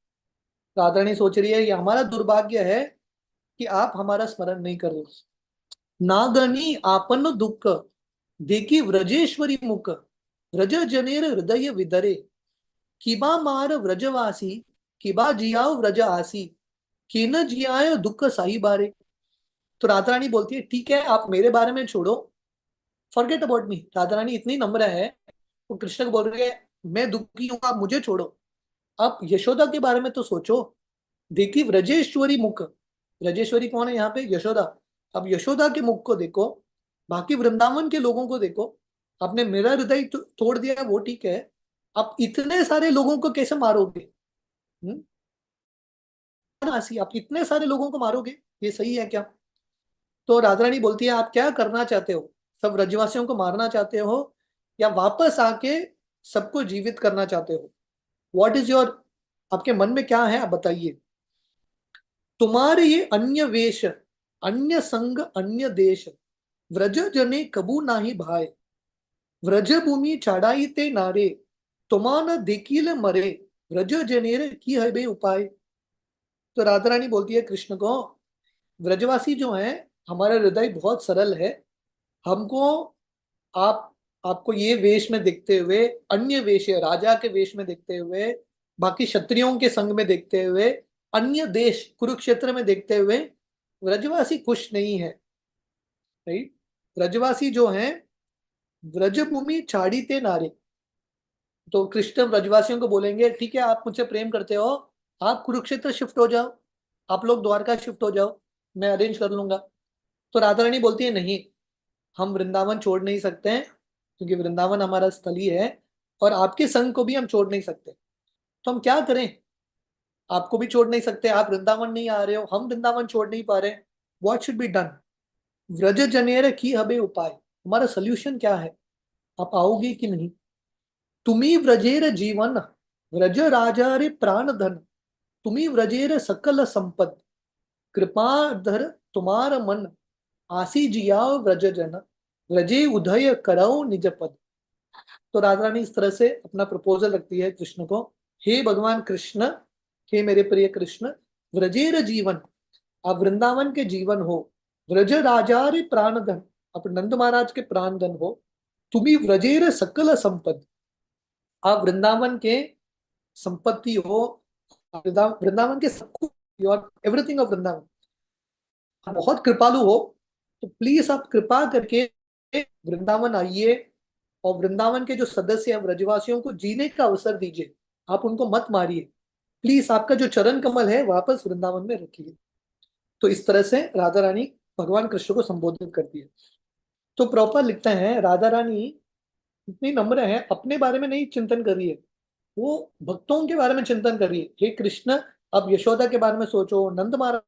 [SPEAKER 1] Radha Rani सोच रही है ये हमारा दुर्भाग्य है कि आप हमारा स्मरण नहीं कर रहे हो। नागनी आपन दुख देखी व्रजेश्वरी मुख, व्रज जनेर हृदय विदरे, किबा मार व्रजवासी, किबा जियाओ व्रज आसी, कि न जियायो दुख साही बारे। तो राधा रानी बोलती है ठीक है आप मेरे बारे में छोड़ो, forget about me. Radha Rani इतनी नम्र है, वो कृष्ण को बोल रही है मैं दुखी हूं, आप मुझे छोड़ो, आप यशोदा के बारे में तो सोचो। देखी व्रजेश्वरी मुख, व्रजेश्वरी कौन है यहाँ पे, यशोदा। अब यशोदा के मुख को देखो, बाकी वृंदावन के लोगों को देखो। आपने मेरा हृदय तोड़ दिया वो ठीक है, आप इतने सारे लोगों को कैसे मारोगे? हम्म? आसी, आप इतने सारे लोगों को मारोगे, ये सही है क्या? तो राधा रानी बोलती है आप क्या करना चाहते हो, सब ब्रजवासियों को मारना चाहते हो या वापस आके सबको जीवित करना चाहते हो? व्हाट इज योर, आपके मन में क्या है आप बताइए। तुम्हारे ये अन्य वेश, अन्य संग अन्य देश, व्रज जने कबू नाही भाई, व्रज भूमि चढ़ाई ते नारे, तुमान देखिल मरे, व्रज जनेर की है बे उपाय। तो राधा रानी बोलती है कृष्ण को, व्रजवासी जो हैं, हमारा हृदय बहुत सरल है, हमको आप आपको ये वेश में देखते हुए, अन्य वेश है राजा के वेश में देखते हुए, बाकी क्षत्रियों के संग में देखते हुए, अन्य देश कुरुक्षेत्र में देखते हुए व्रजवासी खुश नहीं है। राइट, व्रजवासी जो हैं, व्रजभूमि छाड़ीते नारे। तो कृष्ण व्रजवासियों को बोलेंगे ठीक है आप मुझसे प्रेम करते हो, आप कुरुक्षेत्र शिफ्ट हो जाओ, आप लोग द्वारका शिफ्ट हो जाओ, मैं अरेंज कर लूंगा। तो राधा रानी बोलती है नहीं, हम वृंदावन छोड़ नहीं सकते हैं, क्योंकि वृंदावन हमारा स्थली है, और आपके संग को भी हम छोड़ नहीं सकते। तो हम क्या करें, आपको भी छोड़ नहीं सकते, आप वृंदावन नहीं आ रहे हो, हम वृंदावन छोड़ नहीं पा रहे, what should be done? Vraj जनेर की हबे उपाय, हमारा सोल्यूशन क्या है, आप आओगे कि नहीं? तुम्ही व्रजेर जीवन, व्रज राजा रे प्राण धन, तुम्ही व्रजेर सकल संपद, कृपा धर तुम्हार मन, आसी जियाओ व्रज जन, व्रजे उदय करौ निज पद। तो राधा रानी इस तरह से अपना प्रपोजल रखती है कृष्ण को, हे भगवान कृष्ण, हे मेरे प्रिय कृष्ण, व्रजेर जीवन, आप वृंदावन के जीवन हो, व्रज राजारे प्राणधन, आप नंद महाराज के प्राणधन हो, तुम्ही व्रजेर सकल संपद, आप वृंदावन के संपत्ति हो, वृंदावन के सब कुछ, you are everything of Vrindavan, आप बहुत कृपालु हो, तो प्लीज आप कृपा करके वृंदावन आइए और वृंदावन के जो सदस्य हैं व्रजवासियों को जीने का अवसर दीजिए, आप उनको मत मारिए, प्लीज आपका जो चरण कमल है वापस वृंदावन में रखिए। तो इस तरह से राधा रानी भगवान कृष्ण को संबोधित करती है। तो प्रॉपर लिखते हैं राधा रानी इतनी नम्र है, अपने बारे में नहीं चिंतन कर रही है, वो भक्तों के बारे में चिंतन कर रही है। हे कृष्ण, अब यशोदा के बारे में सोचो, नंद महाराज।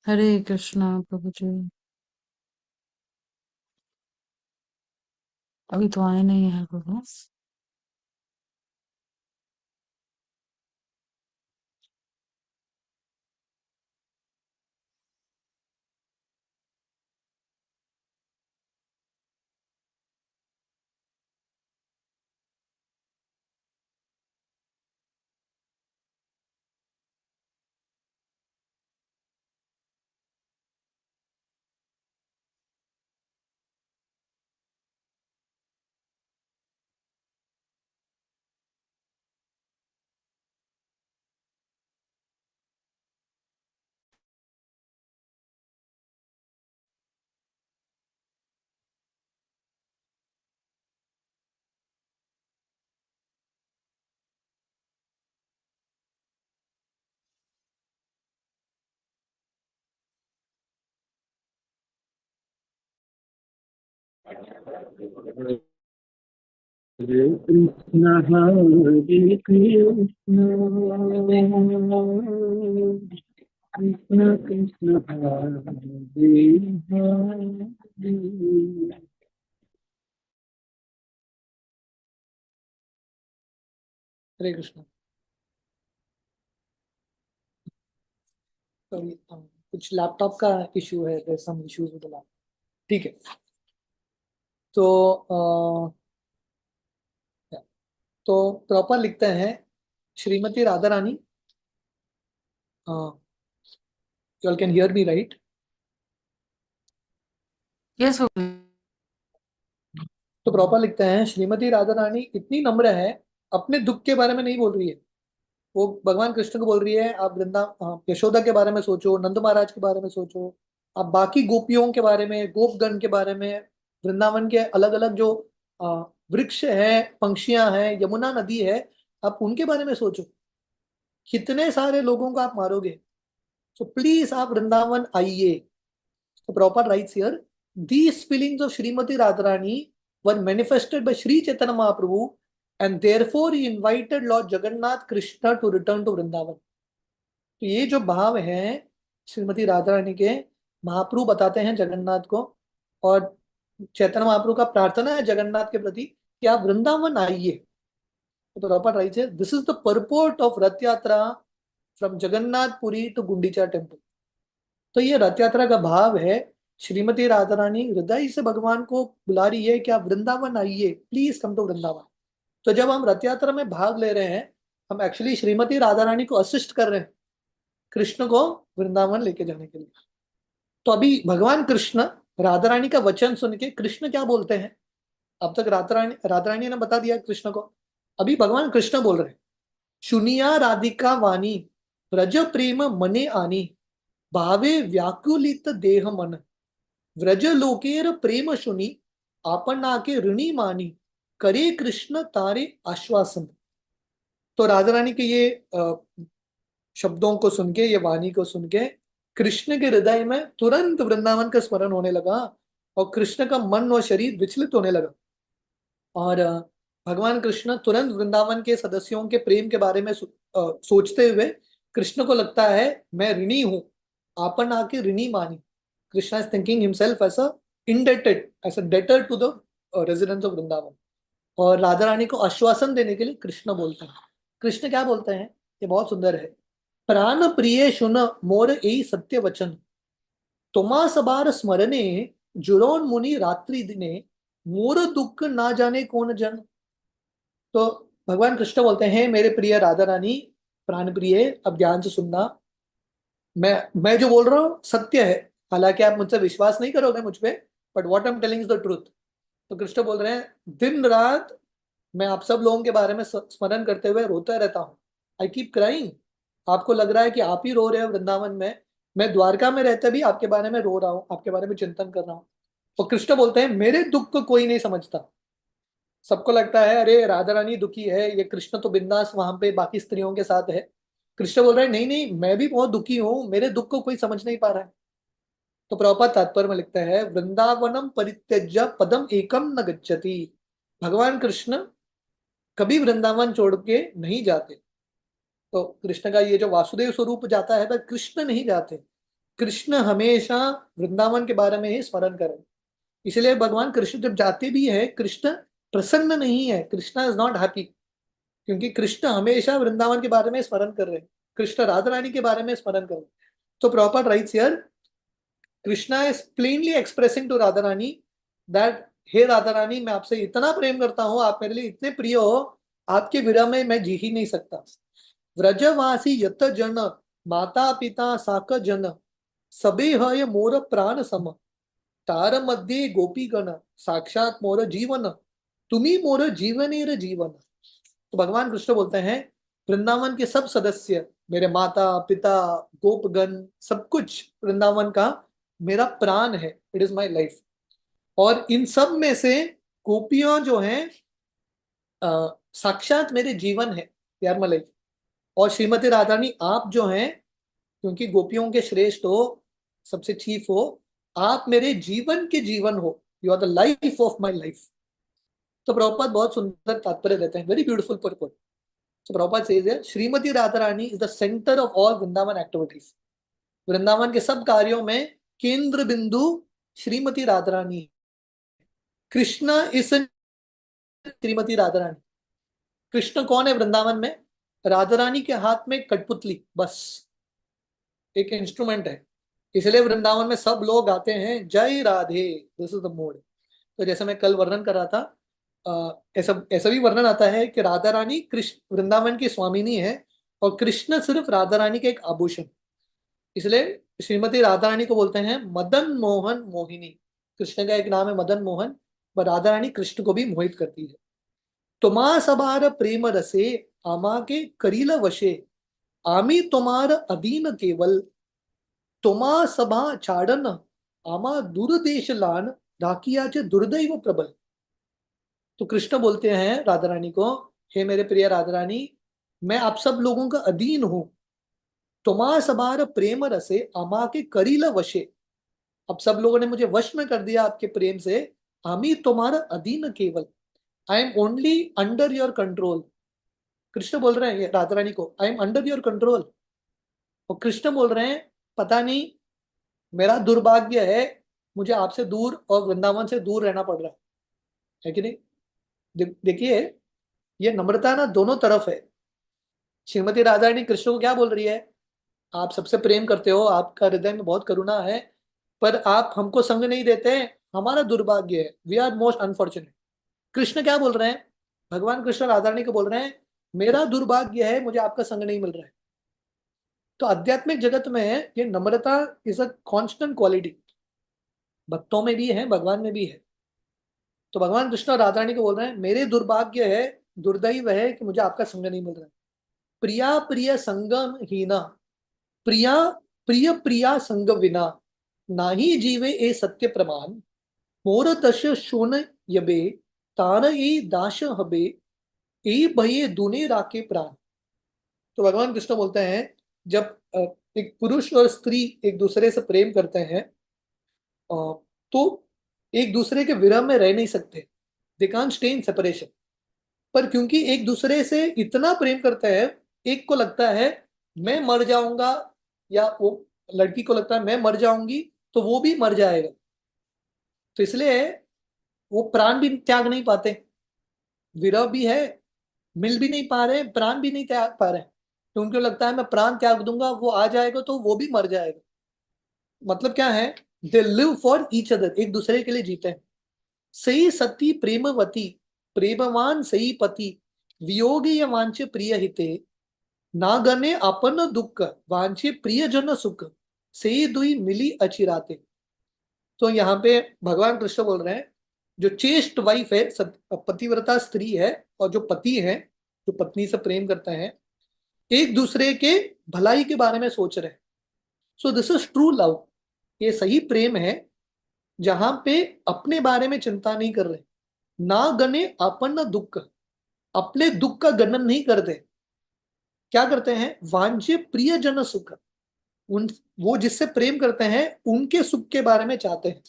[SPEAKER 2] हरे कृष्णा प्रभु जी। अभी तो आए नहीं है प्रभु।
[SPEAKER 3] हरे कृष्ण कृष्ण कृष्ण हरे हरे।
[SPEAKER 1] हरे कृष्ण। तो कुछ लैपटॉप का इशू है, सम इश्यूज विद लैपटॉप। ठीक है। तो तो प्रॉपर लिखते हैं Shrimati Radha Rani, you all can hear me right?
[SPEAKER 2] Yes
[SPEAKER 1] तो प्रॉपर लिखते हैं श्रीमती राधा रानी इतनी नम्र है, अपने दुख के बारे में नहीं बोल रही है, वो भगवान कृष्ण को बोल रही है आप यशोदा के बारे में सोचो, नंद महाराज के बारे में सोचो, आप बाकी गोपियों के बारे में, गोपगण के बारे में, वृंदावन के अलग अलग जो वृक्ष है, पंक्षियां हैं, यमुना नदी है, आप उनके बारे में सोचो, कितने सारे लोगों को आप मारोगे, सो प्लीज आप वृंदावन आइए। तो proper writes here, these feelings of Srimati Radharani were manifested by Sri Chaitanya Mahaprabhu, and therefore he invited Lord Jagannath Krishna to return to Vrindavan। तो ये जो भाव है श्रीमती राधा रानी के, महाप्रभु बताते हैं जगन्नाथ को, और चैतन्य महाप्रभु का प्रार्थना है जगन्नाथ के प्रति कि आप वृंदावन आइए। तो प्रॉपर राइट है, this is the purport of Rath Yatra from Jagannathpuri to Gundicha temple. तो ये रथ यात्रा का भाव है, श्रीमती राधा रानी हृदय से भगवान को बुला रही है कि आप वृंदावन आइए, प्लीज कम टू वृंदावन। तो जब हम रथ यात्रा में भाग ले रहे हैं, हम एक्चुअली श्रीमती राधा रानी को असिस्ट कर रहे हैं कृष्ण को वृंदावन लेके जाने के लिए। तो अभी भगवान कृष्ण राधा रानी का वचन सुन के कृष्ण क्या बोलते हैं? अब तक राधा रानी ने बता दिया कृष्ण को, अभी भगवान कृष्ण बोल रहे हैं, शुनिया राधिका वाणी व्रज प्रेम मने आनी भावे व्याकुलित देह मन व्रज लोकेर प्रेम शुनि आपन आके ऋणी मानी करे कृष्ण तारे आश्वासन। तो राधा रानी के ये शब्दों को सुन के, ये वाणी को सुन के कृष्ण के हृदय में तुरंत वृंदावन का स्मरण होने लगा और कृष्ण का मन और शरीर विचलित होने लगा। और भगवान कृष्ण तुरंत वृंदावन के सदस्यों के प्रेम के बारे में सोचते हुए कृष्ण को लगता है मैं ऋणी हूं, आपन आके ऋणी मानी। Krishna is thinking himself as a indebted, as a debtor to the residents of Vrindavan. और राधा रानी को आश्वासन देने के लिए कृष्ण बोलते हैं। कृष्ण क्या बोलते हैं? ये बहुत सुंदर है। प्राण प्रिय शुन मोर एई सत्य वचन तुमा सबार स्मरणे जुरोन मुनि रात्रि दिने मोर दुख ना जाने कौन जन। तो भगवान कृष्ण बोलते हैं, मेरे प्रिय राधा रानी, प्राण प्रिय, अब ध्यान से सुनना, मैं जो बोल रहा हूँ सत्य है, हालांकि आप मुझसे विश्वास नहीं करोगे मुझ पे, but what I am telling is the truth. तो कृष्ण बोल रहे हैं, दिन रात मैं आप सब लोगों के बारे में स्मरण करते हुए रोता रहता हूँ। I keep crying. आपको लग रहा है कि आप ही रो रहे हो वृंदावन में, मैं द्वारका में रहते भी आपके बारे में रो रहा हूँ, आपके बारे में चिंतन कर रहा हूँ। तो कृष्ण बोलते हैं, मेरे दुख को कोई नहीं समझता। सबको लगता है अरे राधा रानी दुखी है, ये कृष्ण तो बिंदास वहां पे बाकी स्त्रियों के साथ है। कृष्ण बोल रहे हैं, नहीं नहीं, मैं भी बहुत दुखी हूँ, मेरे दुख को कोई समझ नहीं पा रहा है। तो प्रभुपाद तात्पर्य में लिखते हैं, वृंदावनम परित्यज्य पदम एकम न गच्छति। भगवान कृष्ण कभी वृंदावन छोड़ के नहीं जाते। तो कृष्ण का ये जो वासुदेव स्वरूप जाता है, पर कृष्ण नहीं जाते। कृष्ण हमेशा वृंदावन के बारे में ही स्मरण करें। इसलिए भगवान कृष्ण जब जाते भी है, कृष्ण प्रसन्न नहीं है, कृष्ण इज नॉट हैप्पी, क्योंकि कृष्ण हमेशा वृंदावन के बारे में स्मरण कर रहे हैं, कृष्ण राधा रानी के बारे में स्मरण कर रहे हैं। तो Prabhupada writes here, Krishna is plainly expressing to Radha Rani that हे राधा रानी, मैं आपसे इतना प्रेम करता हूँ, आप मेरे लिए इतने प्रिय हो, आपके विरह में मैं जी ही नहीं सकता। व्रजवासी यत जन माता पिता साक जन सबे हय मोर प्राण सम तार मध्ये गोपी गण साक्षात मोर जीवन तुम्ही मोर जीवनेर जीवन। तो भगवान कृष्ण बोलते हैं, वृंदावन के सब सदस्य, मेरे माता पिता गोपगण, सब कुछ वृंदावन का मेरा प्राण है, इट इज माई लाइफ। और इन सब में से गोपियां जो हैं साक्षात मेरे जीवन है, यार माई लाइफ। और श्रीमती राधारानी आप जो हैं, क्योंकि गोपियों के श्रेष्ठ हो, सबसे चीफ हो, आप मेरे जीवन के जीवन हो, you are the life of my life. तो प्रभुपाद बहुत सुंदर तात्पर्य देते हैं, very beautiful purpose. So Prabhupada says here, Srimati Radharani is the center of all Vrindavan activities. Vrindavan के सब कार्यों में केंद्र बिंदु श्रीमती राधारानी। कृष्ण इस श्रीमती राधारानी। कृष्ण कौन है वृंदावन में? राधारानी के हाथ में कठपुतली, बस एक इंस्ट्रूमेंट है। इसलिए वृंदावन में सब लोग आते हैं, जय Radhe, this is the mode. तो जैसे मैं कल वर्णन कर रहा था, ऐसा ऐसा भी वर्णन आता है कि राधा रानी कृष्ण वृंदावन की स्वामिनी है और कृष्ण सिर्फ राधा रानी का एक आभूषण। इसलिए श्रीमती राधा रानी को बोलते हैं मदन मोहन मोहिनी। कृष्ण का एक नाम है मदन मोहन, पर राधा रानी कृष्ण को भी मोहित करती है। तुमा सबार प्रेम रसे आमा के करील वशे आमी तुम्हार अधीन केवल तुमा सभा छाड़न आमा दुर्देश लान राखियाचे दुर्दैव प्रबल। तो कृष्ण बोलते हैं राधा रानी को, हे मेरे प्रिय राधा रानी, मैं आप सब लोगों का अधीन हूं। तुमा सबार प्रेम रसे अमा के करील वशे, अब सब लोगों ने मुझे वश में कर दिया आपके प्रेम से। आमी तुम्हारा अधीन केवल, I am only under your control. Krishna बोल रहे हैं राधा रानी को, I am under your control. और कृष्ण बोल रहे हैं, पता नहीं मेरा दुर्भाग्य है, मुझे आपसे दूर और वृंदावन से दूर रहना पड़ रहा है कि नहीं? देखिए, ये नम्रता ना दोनों तरफ है। श्रीमती राधा रानी कृष्ण को क्या बोल रही है, आप सबसे प्रेम करते हो, आपका हृदय में बहुत करुणा है, पर आप हमको संग नहीं देते, हमारा दुर्भाग्य है, we are most unfortunate. Krishna क्या बोल रहे हैं? भगवान कृष्ण राधा रानी को बोल रहे हैं, मेरा दुर्भाग्य है, मुझे आपका संग नहीं मिल रहा है। तो आध्यात्मिक जगत में ये नम्रता इज अ कांस्टेंट क्वालिटी, भक्तों में भी है, भगवान में भी है। तो भगवान कृष्ण और राधा रानी को बोल रहे हैं, मेरे दुर्भाग्य है, दुर्दैव है कि मुझे आपका संग नहीं मिल रहा है। प्रिया प्रिय संगम हीना, प्रिया प्रिय प्रिया संग विना, नाही जीवे ए सत्य प्रमाण, मोर दश शोन यबे, तार ए दाश हबे, ए भये दुने राके प्राण। तो भगवान कृष्ण बोलते हैं, जब एक पुरुष और स्त्री एक दूसरे से प्रेम करते हैं, तो एक दूसरे के विरह में रह नहीं सकते, they can't stay in separation. पर क्योंकि एक दूसरे से इतना प्रेम करते हैं, एक को लगता है मैं मर जाऊंगा, या वो लड़की को लगता है मैं मर जाऊंगी, तो वो भी मर जाएगा। तो इसलिए वो प्राण भी त्याग नहीं पाते, विरह भी है, मिल भी नहीं पा रहे, प्राण भी नहीं त्याग पा रहे। तो उनको लगता है मैं प्राण त्याग दूंगा, वो आ जाएगा तो वो भी मर जाएगा। मतलब क्या है, they live for each other, एक दूसरे के लिए जीते हैं। सही सती प्रेमवती, प्रेमवान सही पति, वियोगी या वांछे प्रिय हिते, ना गने अपन दुख, वांछे प्रियजन सुख, सही दुई मिली अचिराते। तो यहाँ पे भगवान कृष्ण बोल रहे हैं, जो चेस्ट वाइफ है, पतिव्रता स्त्री है, और जो पति है, जो पत्नी से प्रेम करते हैं, एक दूसरे के भलाई के बारे में सोच रहे हैं। सो दिस इज ट्रू लव, ये सही प्रेम है, जहां पे अपने बारे में चिंता नहीं कर रहे, ना गने अपन दुख, अपने दुख का गणन नहीं करते। क्या करते हैं, वांछे प्रियजन सुख, उन वो जिससे प्रेम करते हैं उनके सुख के बारे में चाहते हैं।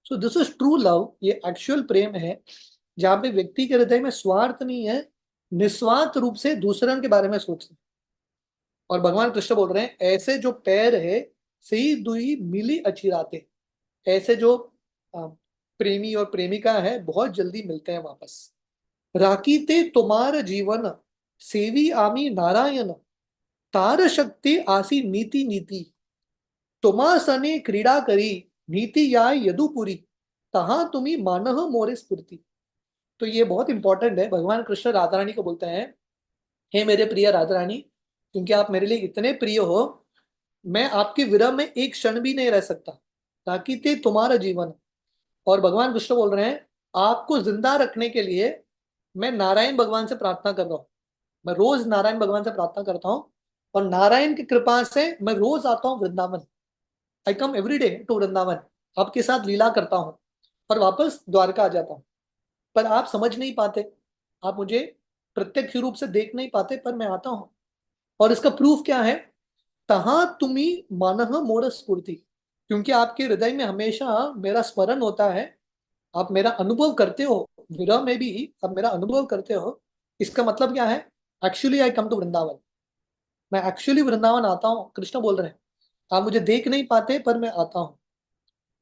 [SPEAKER 1] सो दिस इज ट्रू लव, ये एक्चुअल प्रेम है, जहां पे व्यक्ति के हृदय में स्वार्थ नहीं है, निस्वार्थ रूप से दूसरे के बारे में सोचते हैं। और भगवान कृष्ण बोल रहे हैं, ऐसे जो पैर है सही दुई मिली अचिराते, ऐसे जो प्रेमी और प्रेमिका है बहुत जल्दी मिलते हैं वापस। राकीते तुम्हार जीवन, सेवी आमी नारायण, तार शक्ति आसी नीति नीति, तुम्हा सने क्रीडा करी, नीति या यदुपुरी, तहा तुम्ही मानह मोरे स्फूर्ति। तो ये बहुत इंपॉर्टेंट है, भगवान कृष्ण राधा रानी को बोलते हैं, हे मेरे प्रिय राधा रानी, क्योंकि आप मेरे लिए इतने प्रिय हो, मैं आपके विरह में एक क्षण भी नहीं रह सकता, ताकि ते तुम्हारा जीवन। और भगवान कृष्ण बोल रहे हैं, आपको जिंदा रखने के लिए मैं नारायण भगवान से प्रार्थना कर रहा हूँ, मैं रोज नारायण भगवान से प्रार्थना करता हूँ, और नारायण की कृपा से मैं रोज आता हूँ Vrindavan. I come every day to Vrindavan, आपके साथ लीला करता हूँ और वापस द्वारका आ जाता हूँ। पर आप समझ नहीं पाते, आप मुझे प्रत्यक्ष रूप से देख नहीं पाते, पर मैं आता हूँ। और इसका प्रूफ क्या है, तहा तुम्ही मानह मोर स्फूर्ति, क्योंकि आपके हृदय में हमेशा मेरा स्मरण होता है, आप मेरा अनुभव करते हो, विरह में भी आप मेरा अनुभव करते हो। इसका मतलब क्या है, actually I come to Vrindavan, मैं एक्चुअली वृंदावन आता हूँ। कृष्ण बोल रहे हैं, आप मुझे देख नहीं पाते, पर मैं आता हूँ।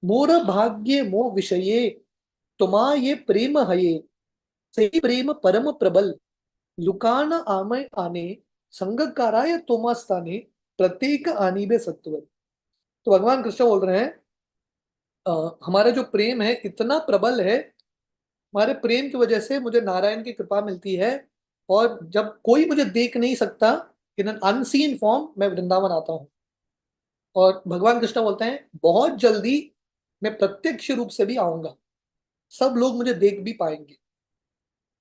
[SPEAKER 1] मोर भाग्य मो विषये, तुमा ये प्रेम हये, सही प्रेम परम प्रबल, लुकान आमय आने, संगकाराय तोमास्ताने, प्रत्येक आनीबे सत्वर। तो भगवान कृष्ण बोल रहे हैं, हमारा जो प्रेम है इतना प्रबल है, हमारे प्रेम की वजह से मुझे नारायण की कृपा मिलती है, और जब कोई मुझे देख नहीं सकता, इन एन अनसीन फॉर्म मैं वृंदावन आता हूँ। और भगवान कृष्ण बोलते हैं, बहुत जल्दी मैं प्रत्यक्ष रूप से भी आऊंगा, सब लोग मुझे देख भी पाएंगे।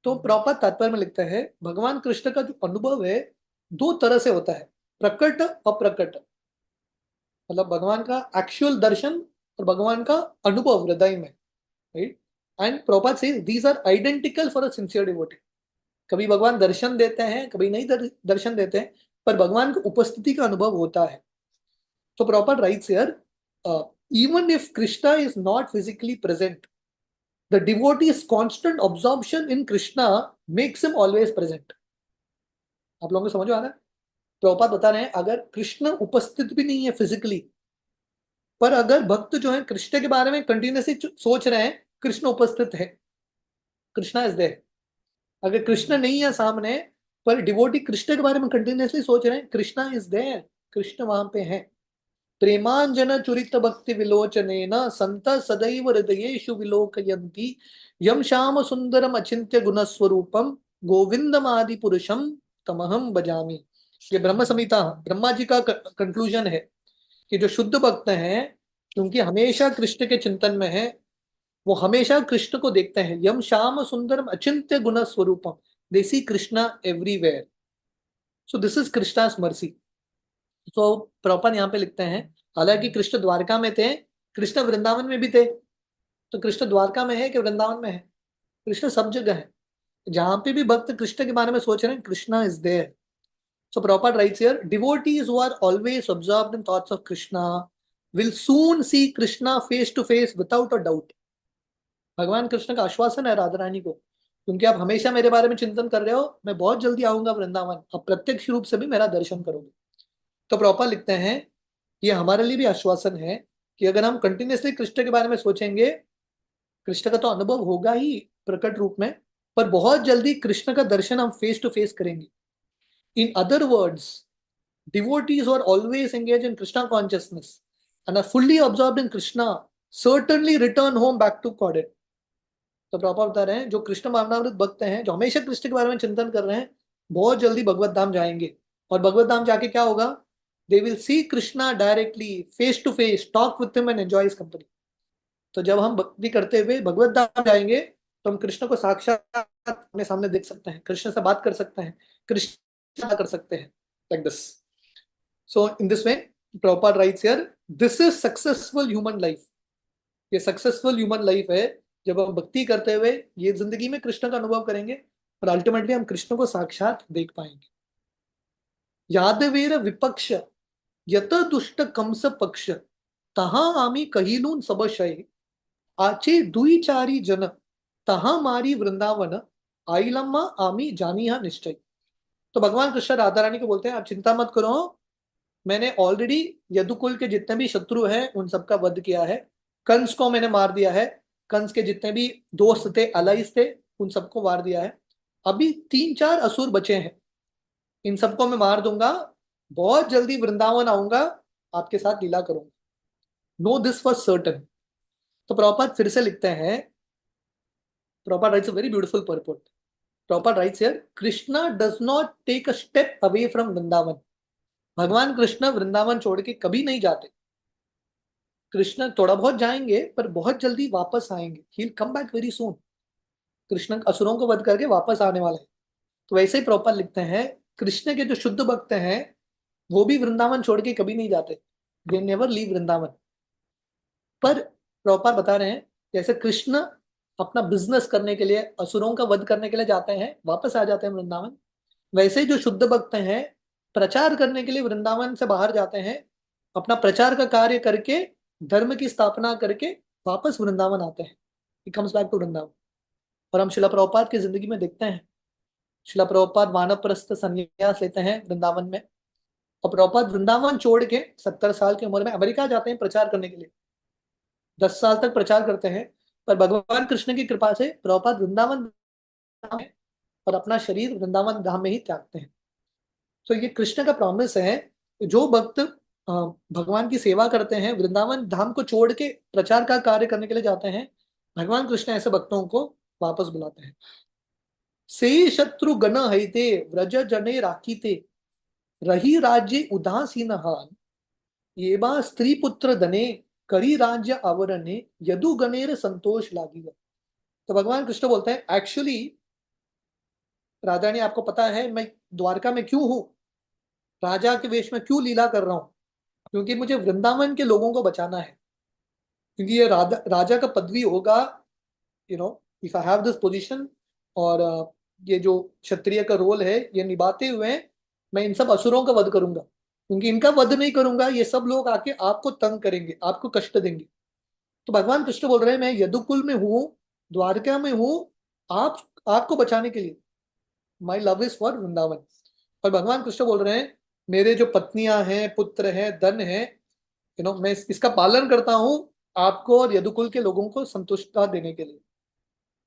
[SPEAKER 1] तो प्रॉपर तात्पर्य में लिखते हैं, भगवान कृष्ण का जो अनुभव है दो तरह से होता है, प्रकट अप्रकट, मतलब भगवान का एक्चुअल दर्शन और भगवान का अनुभव हृदय में, right. And Prabhupada says these are identical for a sincere devotee. कभी भगवान दर्शन देते हैं, कभी नहीं दर्शन देते हैं, पर भगवान की उपस्थिति का अनुभव होता है। तो proper writes here, even if Krishna is not physically present, the devotee's constant absorption in Krishna makes him always present। आप लोगों को समझ आ रहा है, प्रभुपाद बता रहे हैं, अगर कृष्ण उपस्थित भी नहीं है फिजिकली, पर अगर भक्त जो है कृष्ण के बारे में कंटिन्यूसली सोच रहे हैं, कृष्ण उपस्थित है, कृष्णा इज देयर। अगर कृष्ण नहीं है सामने, पर डिवोटी कृष्ण के बारे में कंटिन्यूसली सोच रहे हैं, कृष्णा इज देयर, कृष्ण वहां पे है। प्रेमांजन चुरित भक्ति विलोचनेन संत सदैव हृदयेषु विलोकयन्ति, यम श्याम सुंदरम अचिंत्य गुणस्वरूपम, गोविंदमादि पुरुषम तमहम भजामि। ये ब्रह्म संहिता ब्रह्मा जी का कंक्लूजन है कि जो शुद्ध भक्त हैं, क्योंकि हमेशा कृष्ण के चिंतन में है, वो हमेशा कृष्ण को देखते हैं। यम श्याम सुंदरम अचिंत्य गुण स्वरूपम, they see Krishna everywhere. So this is Krishna's mercy. तो प्रॉपर यहाँ पे लिखते हैं, हालांकि कृष्ण द्वारका में थे, कृष्ण वृंदावन में भी थे, तो कृष्ण द्वारका में है कि वृंदावन में है? कृष्ण सब जगह है। जहां पे भी भक्त कृष्ण के बारे में सोच रहे हैं, Krishna is there. So Prabhupada writes here, devotees who are always absorbed in thoughts of Krishna will soon see Krishna face to face without a doubt. भगवान कृष्ण का आश्वासन है राधा रानी को, क्योंकि आप हमेशा मेरे बारे में चिंतन कर रहे हो, मैं बहुत जल्दी आऊंगा वृंदावन, आप प्रत्यक्ष रूप से भी मेरा दर्शन करोगे। तो प्रभुपाद लिखते हैं, ये हमारे लिए भी आश्वासन है कि अगर हम कंटिन्यूसली कृष्ण के बारे में सोचेंगे, कृष्ण का तो अनुभव होगा ही प्रकट रूप में, पर बहुत जल्दी कृष्ण का दर्शन हम फेस टू फेस करेंगे। In other words, devotees who are always engaged in Krishna consciousness and are fully absorbed in Krishna certainly return home back to Godhead. तो प्रभुपाद बता रहे हैं, जो कृष्ण भावनामृत भक्त हैं, जो हमेशा कृष्ण के बारे में चिंतन कर रहे हैं, बहुत जल्दी भगवत धाम जाएंगे। और भगवत धाम जाके क्या होगा? They will see Krishna directly, face to face, talk with him and enjoy his company. तो जब हम भक्ति करते हुए भगवत धाम जाएंगे, तो हम कृष्ण को साक्षात अपने सामने देख सकते हैं, कृष्ण से बात कर सकते हैं, कृष्ण कर सकते हैं, like this. So in this way, Prabhupada writes here, this is successful human life. ये सक्सेसफुल ह्यूमन लाइफ है, जब हम भक्ति करते हुए ये जिंदगी में कृष्ण का अनुभव करेंगे और अल्टीमेटली हम कृष्ण को साक्षात देख पाएंगे। यादवेर विपक्ष यत दुष्ट कंस पक्ष, तहा आमी कहिलून सबशय, आचे दुई चारी जन, तहा मारी वृंदावन, आइलम्मा आमी जानिया निश्चय। तो भगवान कृष्ण राधा रानी को बोलते हैं, आप चिंता मत करो, मैंने ऑलरेडी यदुकुल के जितने भी शत्रु हैं उन सबका वध किया है, कंस को मैंने मार दिया है, कंस के जितने भी दोस्त थे, अलाइज थे, उन सबको मार दिया है। अभी 3-4 असुर बचे हैं, इन सबको मैं मार दूंगा, बहुत जल्दी वृंदावन आऊंगा, आपके साथ लीला करूंगा। No this was certain. तो प्रभुपाद फिर से लिखते हैं, Prabhupada writes a very beautiful purport. Prabhupada writes here, Krishna does not take a step away from Vrindavan. भगवान कृष्ण वृंदावन छोड़ के कभी नहीं जाते। कृष्ण थोड़ा बहुत जाएंगे, पर बहुत जल्दी वापस आएंगे। He will come back very soon. Krishna असुरों को वध करके वापस आने वाले हैं। तो वैसे ही प्रभुपाद लिखते हैं, कृष्ण के जो शुद्ध भक्त हैं, वो भी वृंदावन छोड़ के कभी नहीं जाते। They never leave Vrindavan. पर प्रभुपाद बता रहे हैं, जैसे कृष्ण अपना बिजनेस करने के लिए, असुरों का वध करने के लिए जाते हैं, वापस आ जाते हैं वृंदावन, वैसे ही जो शुद्ध भक्त हैं, प्रचार करने के लिए वृंदावन से बाहर जाते हैं, अपना प्रचार का कार्य करके, धर्म की स्थापना करके वापस वृंदावन आते हैं। He comes back to Vrindavan. और हम शिला प्रभुपाद की जिंदगी में देखते हैं, शिला प्रभुपाद वानप्रस्थ संन्यास लेते हैं वृंदावन में, और प्रभुपाद वृंदावन छोड़ के 70 साल की उम्र में अमेरिका जाते हैं प्रचार करने के लिए। 10 साल तक प्रचार करते हैं, पर भगवान कृष्ण की कृपा से प्रभुपाद वृंदावन धाम में और अपना शरीर वृंदावन धाम में ही त्यागते हैं। तो ये कृष्ण का प्रॉमिस है, जो भक्त भगवान की सेवा करते हैं, वृंदावन धाम को छोड़ के प्रचार का कार्य करने के लिए जाते हैं, भगवान कृष्ण ऐसे भक्तों को वापस बुलाते हैं। से शत्रु गण हईते व्रज जने राखीते, रही राज्य उदासीन हान, ये बा स्त्री पुत्र धने, करी राज्य आवरणे, यदु गणेर संतोष लागी। तो भगवान कृष्ण बोलते हैं, एक्चुअली राधा रानी, आपको पता है मैं द्वारका में क्यों हूं, राजा के वेश में क्यों लीला कर रहा हूं? क्योंकि मुझे वृंदावन के लोगों को बचाना है। क्योंकि ये राजा का पदवी होगा, if I have this position, और ये जो क्षत्रिय का रोल है, ये निभाते हुए मैं इन सब असुरों का वध करूंगा। क्योंकि इनका वध नहीं करूंगा, ये सब लोग आके आपको तंग करेंगे, आपको कष्ट देंगे। तो भगवान कृष्ण बोल रहे हैं, मैं यदुकुल में हूं, द्वारका में हूं, आपको बचाने के लिए। My love is for Vrindavan. और भगवान कृष्ण बोल रहे हैं, मेरे जो पत्नियां हैं, पुत्र हैं, धन है, मैं इसका पालन करता हूं आपको और यदुकुल के लोगों को संतुष्टता देने के लिए।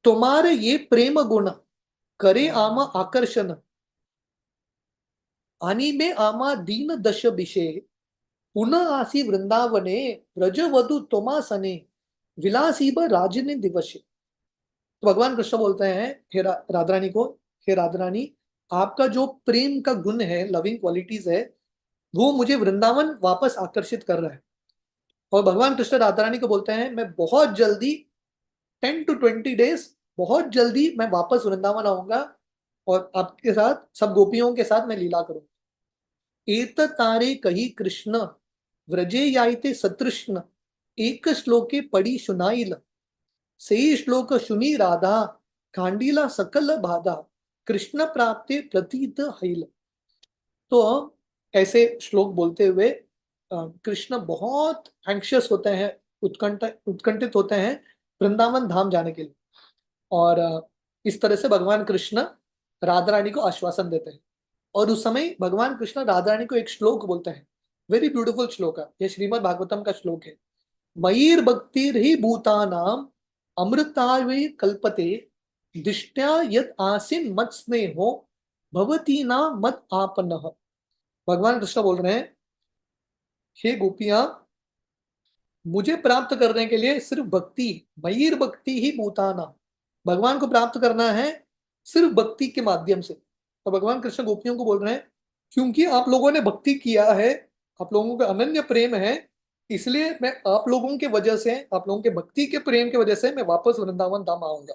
[SPEAKER 1] तुम्हारे ये प्रेम गुण करे आमा आकर्षण, आणि में आमा दीन दश विषे, पुनः आसी वृंदावने, व्रज वधु तोमासने, विलासीब राजने दिवसे। तो भगवान कृष्ण बोलते हैं, हे राधा रानी को, हे राधा रानी, आपका जो प्रेम का गुण है, लविंग क्वालिटीज है, वो मुझे वृंदावन वापस आकर्षित कर रहा है। और भगवान कृष्ण राधा रानी को बोलते हैं, मैं बहुत जल्दी 10 to 20 days, बहुत जल्दी मैं वापस वृंदावन आऊंगा और आपके साथ, सब गोपियों के साथ मैं लीला करूंगा। एत तारे कही कृष्ण व्रजे याइते सतृष्ण, एक श्लोके पड़ी सुनाइल, से श्लोक सुनी राधा, कांडीला सकल बाधा, कृष्ण प्राप्ते प्रतीत हैल। तो ऐसे श्लोक बोलते हुए कृष्ण बहुत एंक्शियस होते हैं, उत्कंठित होते हैं वृंदावन धाम जाने के लिए। और इस तरह से भगवान कृष्ण राधा रानी को आश्वासन देते हैं। और उस समय भगवान कृष्ण राधा रानी को एक श्लोक बोलते हैं, वेरी ब्यूटीफुल श्लोक है, यह श्रीमद् भागवतम का श्लोक है। मयिर भक्तिर ही भूतानाम अमृतावे कल्पते, दिष्ट्या यद आसीन मत स्नेहो भवती ना मत आपनः। भगवान कृष्ण बोल रहे हैं, हे गोपियां, मुझे प्राप्त करने के लिए सिर्फ भक्ति, मयिर भक्ति ही भूताना, भगवान को प्राप्त करना है सिर्फ भक्ति के माध्यम से। तो भगवान कृष्ण गोपियों को बोल रहे हैं, क्योंकि आप लोगों ने भक्ति किया है, आप लोगों का अनन्य प्रेम है, इसलिए मैं आप लोगों के वजह से, आप लोगों के भक्ति के प्रेम की वजह से मैं वापस वृंदावन धाम आऊंगा।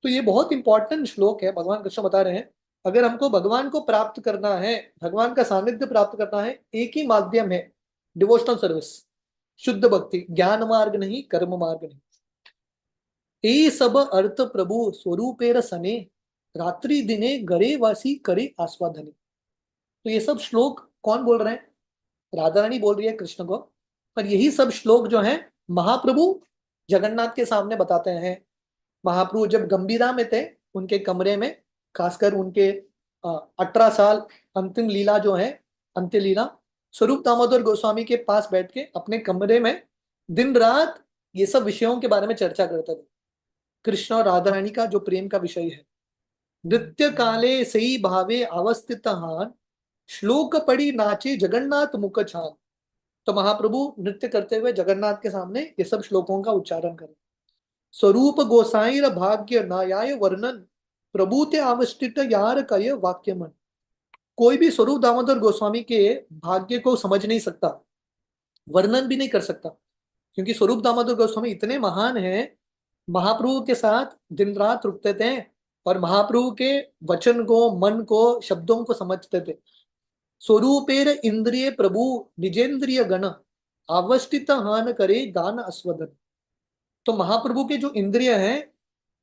[SPEAKER 1] तो ये बहुत इंपॉर्टेंट श्लोक है। भगवान कृष्ण बता रहे हैं, अगर हमको भगवान को प्राप्त करना है, भगवान का सानिध्य प्राप्त करना है, एक ही माध्यम है, डिवोशनल सर्विस, शुद्ध भक्ति, ज्ञान मार्ग नहीं, कर्म मार्ग नहीं। ए सब अर्थ प्रभु स्वरूपेर सने, रात्रि दिने गरे वासी करे आस्वादने। तो ये सब श्लोक कौन बोल रहे हैं? राधा रानी बोल रही है कृष्ण को। पर यही सब श्लोक जो है महाप्रभु जगन्नाथ के सामने बताते हैं। महाप्रभु जब गंभीरा में थे, उनके कमरे में, खासकर उनके 18 साल अंतिम लीला जो है, अंत्य लीला, स्वरूप दामोदर गोस्वामी के पास बैठ के अपने कमरे में दिन रात ये सब विषयों के बारे में चर्चा करते थे। कृष्ण और राधा रानी का जो प्रेम का विषय है, नृत्य काले सही भावे अवस्थित हान, श्लोक पढ़ी नाचे जगन्नाथ मुख छान। तो महाप्रभु नृत्य करते हुए जगन्नाथ के सामने ये सब श्लोकों का उच्चारण करें। स्वरूप गोसाईर भाग्य नायाय वर्णन, प्रभु ते आवष्टित यार कय वाक्य मन। कोई भी स्वरूप दामोदर गोस्वामी के भाग्य को समझ नहीं सकता, वर्णन भी नहीं कर सकता, क्योंकि स्वरूप दामोदर गोस्वामी इतने महान हैं। महाप्रभु के साथ दिन रात रुकते थे और महाप्रभु के वचन को, मन को, शब्दों को समझते थे। स्वरूपेर इंद्रिय प्रभु निजेंद्रिय गण, अवस्थित हान करे गान अस्वदन। तो महाप्रभु के जो इंद्रिय हैं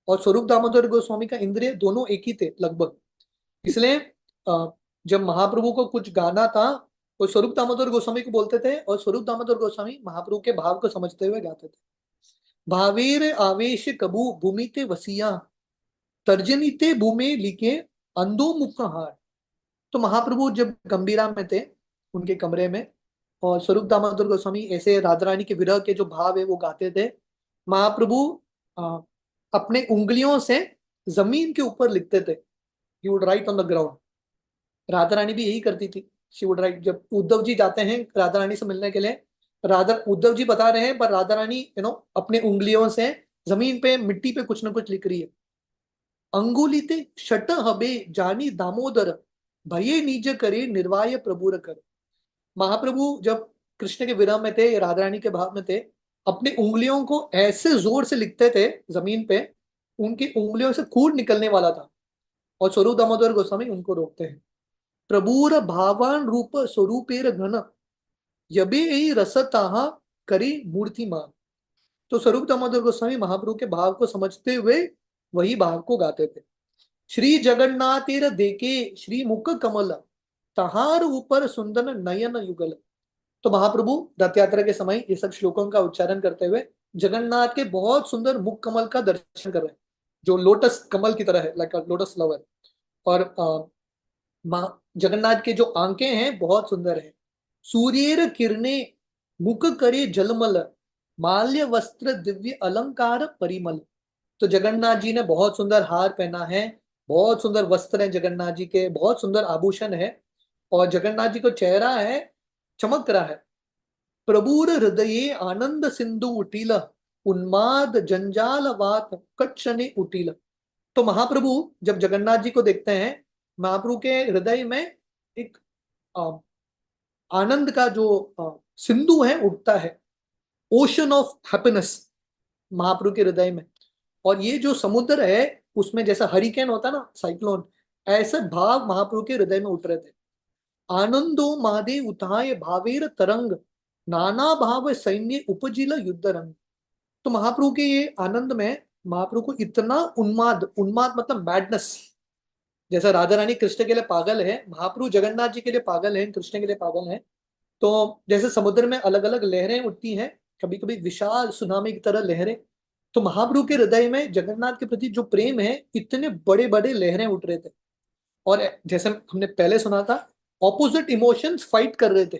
[SPEAKER 1] और स्वरूप दामोदर गोस्वामी का इंद्रिय दोनों एक ही थे लगभग। इसलिए जब महाप्रभु को कुछ गाना था, वो स्वरूप दामोदर गोस्वामी को बोलते थे और स्वरूप दामोदर गोस्वामी महाप्रभु के भाव को समझते हुए गाते थे। भावेर आवेश कबू भूमिते वसिया, तर्जनीते भूमे लिखे अंधो मुख हार। तो महाप्रभु जब गंभीरा में थे, उनके कमरे में, और स्वरूप दामोदर गोस्वामी ऐसे राधा रानी के विरह के जो भाव है वो गाते थे। महाप्रभु अपने उंगलियों से जमीन के ऊपर लिखते थे, he would write on the ground. Radha Rani भी यही करती थी, शी वुड राइट। जब उद्धव जी जाते हैं राधा रानी से मिलने के लिए, उद्धव जी बता रहे हैं, पर राधा रानी अपने उंगलियों से जमीन पे, मिट्टी पे कुछ ना कुछ लिख रही है। अंगुलिते शट हबे जानी दामोदर, भये निज करे निर्वाय प्रभुर कर। महाप्रभु जब कृष्ण के विरह में थे, राधा रानी के भाव में थे, अपने उंगलियों को ऐसे जोर से लिखते थे जमीन पे, उनकी उंगलियों से खून निकलने वाला था। और स्वरूप दामोदर गोस्वामी उनको रोकते हैं। प्रभुर भावान रूप स्वरूपेर घन, यबे रसता करे मूर्तिमान। तो स्वरूप दामोदर गोस्वामी महाप्रभु के भाव को समझते हुए वही भाव को गाते थे। श्री जगन्नाथेर देखे श्री मुख कमल, तहार ऊपर सुंदर नयन युगल। तो महाप्रभु रथ यात्रा के समय ये सब श्लोकों का उच्चारण करते हुए जगन्नाथ के बहुत सुंदर मुख कमल का दर्शन कर रहे हैं, जो लोटस कमल की तरह है, लाइक लोटस फ्लावर। और जगन्नाथ के जो आंखें हैं बहुत सुंदर है। सूर्येर किरणे मुख करे जलमल, माल्य वस्त्र दिव्य अलंकार परिमल। तो जगन्नाथ जी ने बहुत सुंदर हार पहना है, बहुत सुंदर वस्त्र है जगन्नाथ जी के, बहुत सुंदर आभूषण है, और जगन्नाथ जी को चेहरा है, चमक रहा है। प्रभुर हृदये आनंद सिंधु उटील, उन्माद जंजाल वात कक्षणे उटील। तो महाप्रभु जब जगन्नाथ जी को देखते हैं महाप्रभु के हृदय में एक अ, आनंद का जो सिंधु है उठता है, ओशन ऑफ हैप्पीनेस महाप्रभु के हृदय में। और ये जो समुद्र है उसमें जैसा हरिकेन होता है ना, साइक्लोन, ऐसे भाव महाप्रभु के हृदय में उठ रहे थे। आनंदो मादे उताय भावेर तरंग, नाना भाव सैन्य उपजिल युद्ध रंग। तो महाप्रभु के ये आनंद में महाप्रभु को इतना उन्माद, उन्माद मतलब मैडनेस, जैसा राधा रानी कृष्ण के लिए पागल है, महाप्रभु जगन्नाथ जी के लिए पागल है, कृष्ण के लिए पागल है। तो जैसे समुद्र में अलग अलग लहरें उठती हैं, कभी कभी विशाल सुनामी की तरह लहरें, तो महाप्रभु के हृदय में जगन्नाथ के प्रति जो प्रेम है, इतने बड़े बड़े लहरें उठ रहे थे। और जैसे हमने पहले सुना था, ऑपोजिट इमोशंस फाइट कर रहे थे।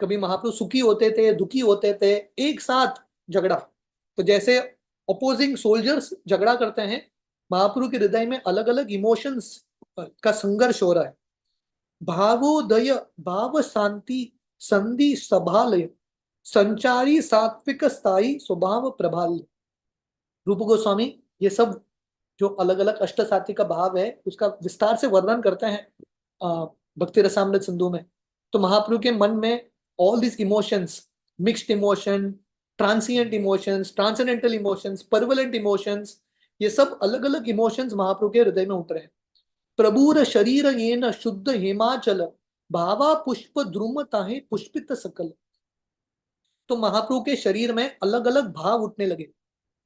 [SPEAKER 1] कभी महाप्रभु सुखी होते थे, दुखी होते थे, एक साथ झगड़ा। तो जैसे अपोजिंग सोल्जर्स झगड़ा करते हैं, महाप्रभु के हृदय में अलग अलग इमोशंस का संघर्ष हो रहा है। भावोदय भाव शांति संधि सभालय, संचारी सात्विक स्थायी स्वभाव प्रभाल्य। रूप गोस्वामी ये सब जो अलग अलग अष्ट सात्विक का भाव है उसका विस्तार से वर्णन करते हैं भक्ति रसामृत सिंधु में। तो महाप्रभु के मन में all this emotions, mixed emotion, transient emotions, transcendental emotions, prevalent emotions, ये सब अलग अलग इमोशंस महाप्रभु के हृदय में उठ रहे हैं। प्रभुर शरीर येन शुद्ध हेमाचल, भावा पुष्प द्रुम ताहे पुष्पित सकल। तो महाप्रभु के शरीर में अलग अलग भाव उठने लगे।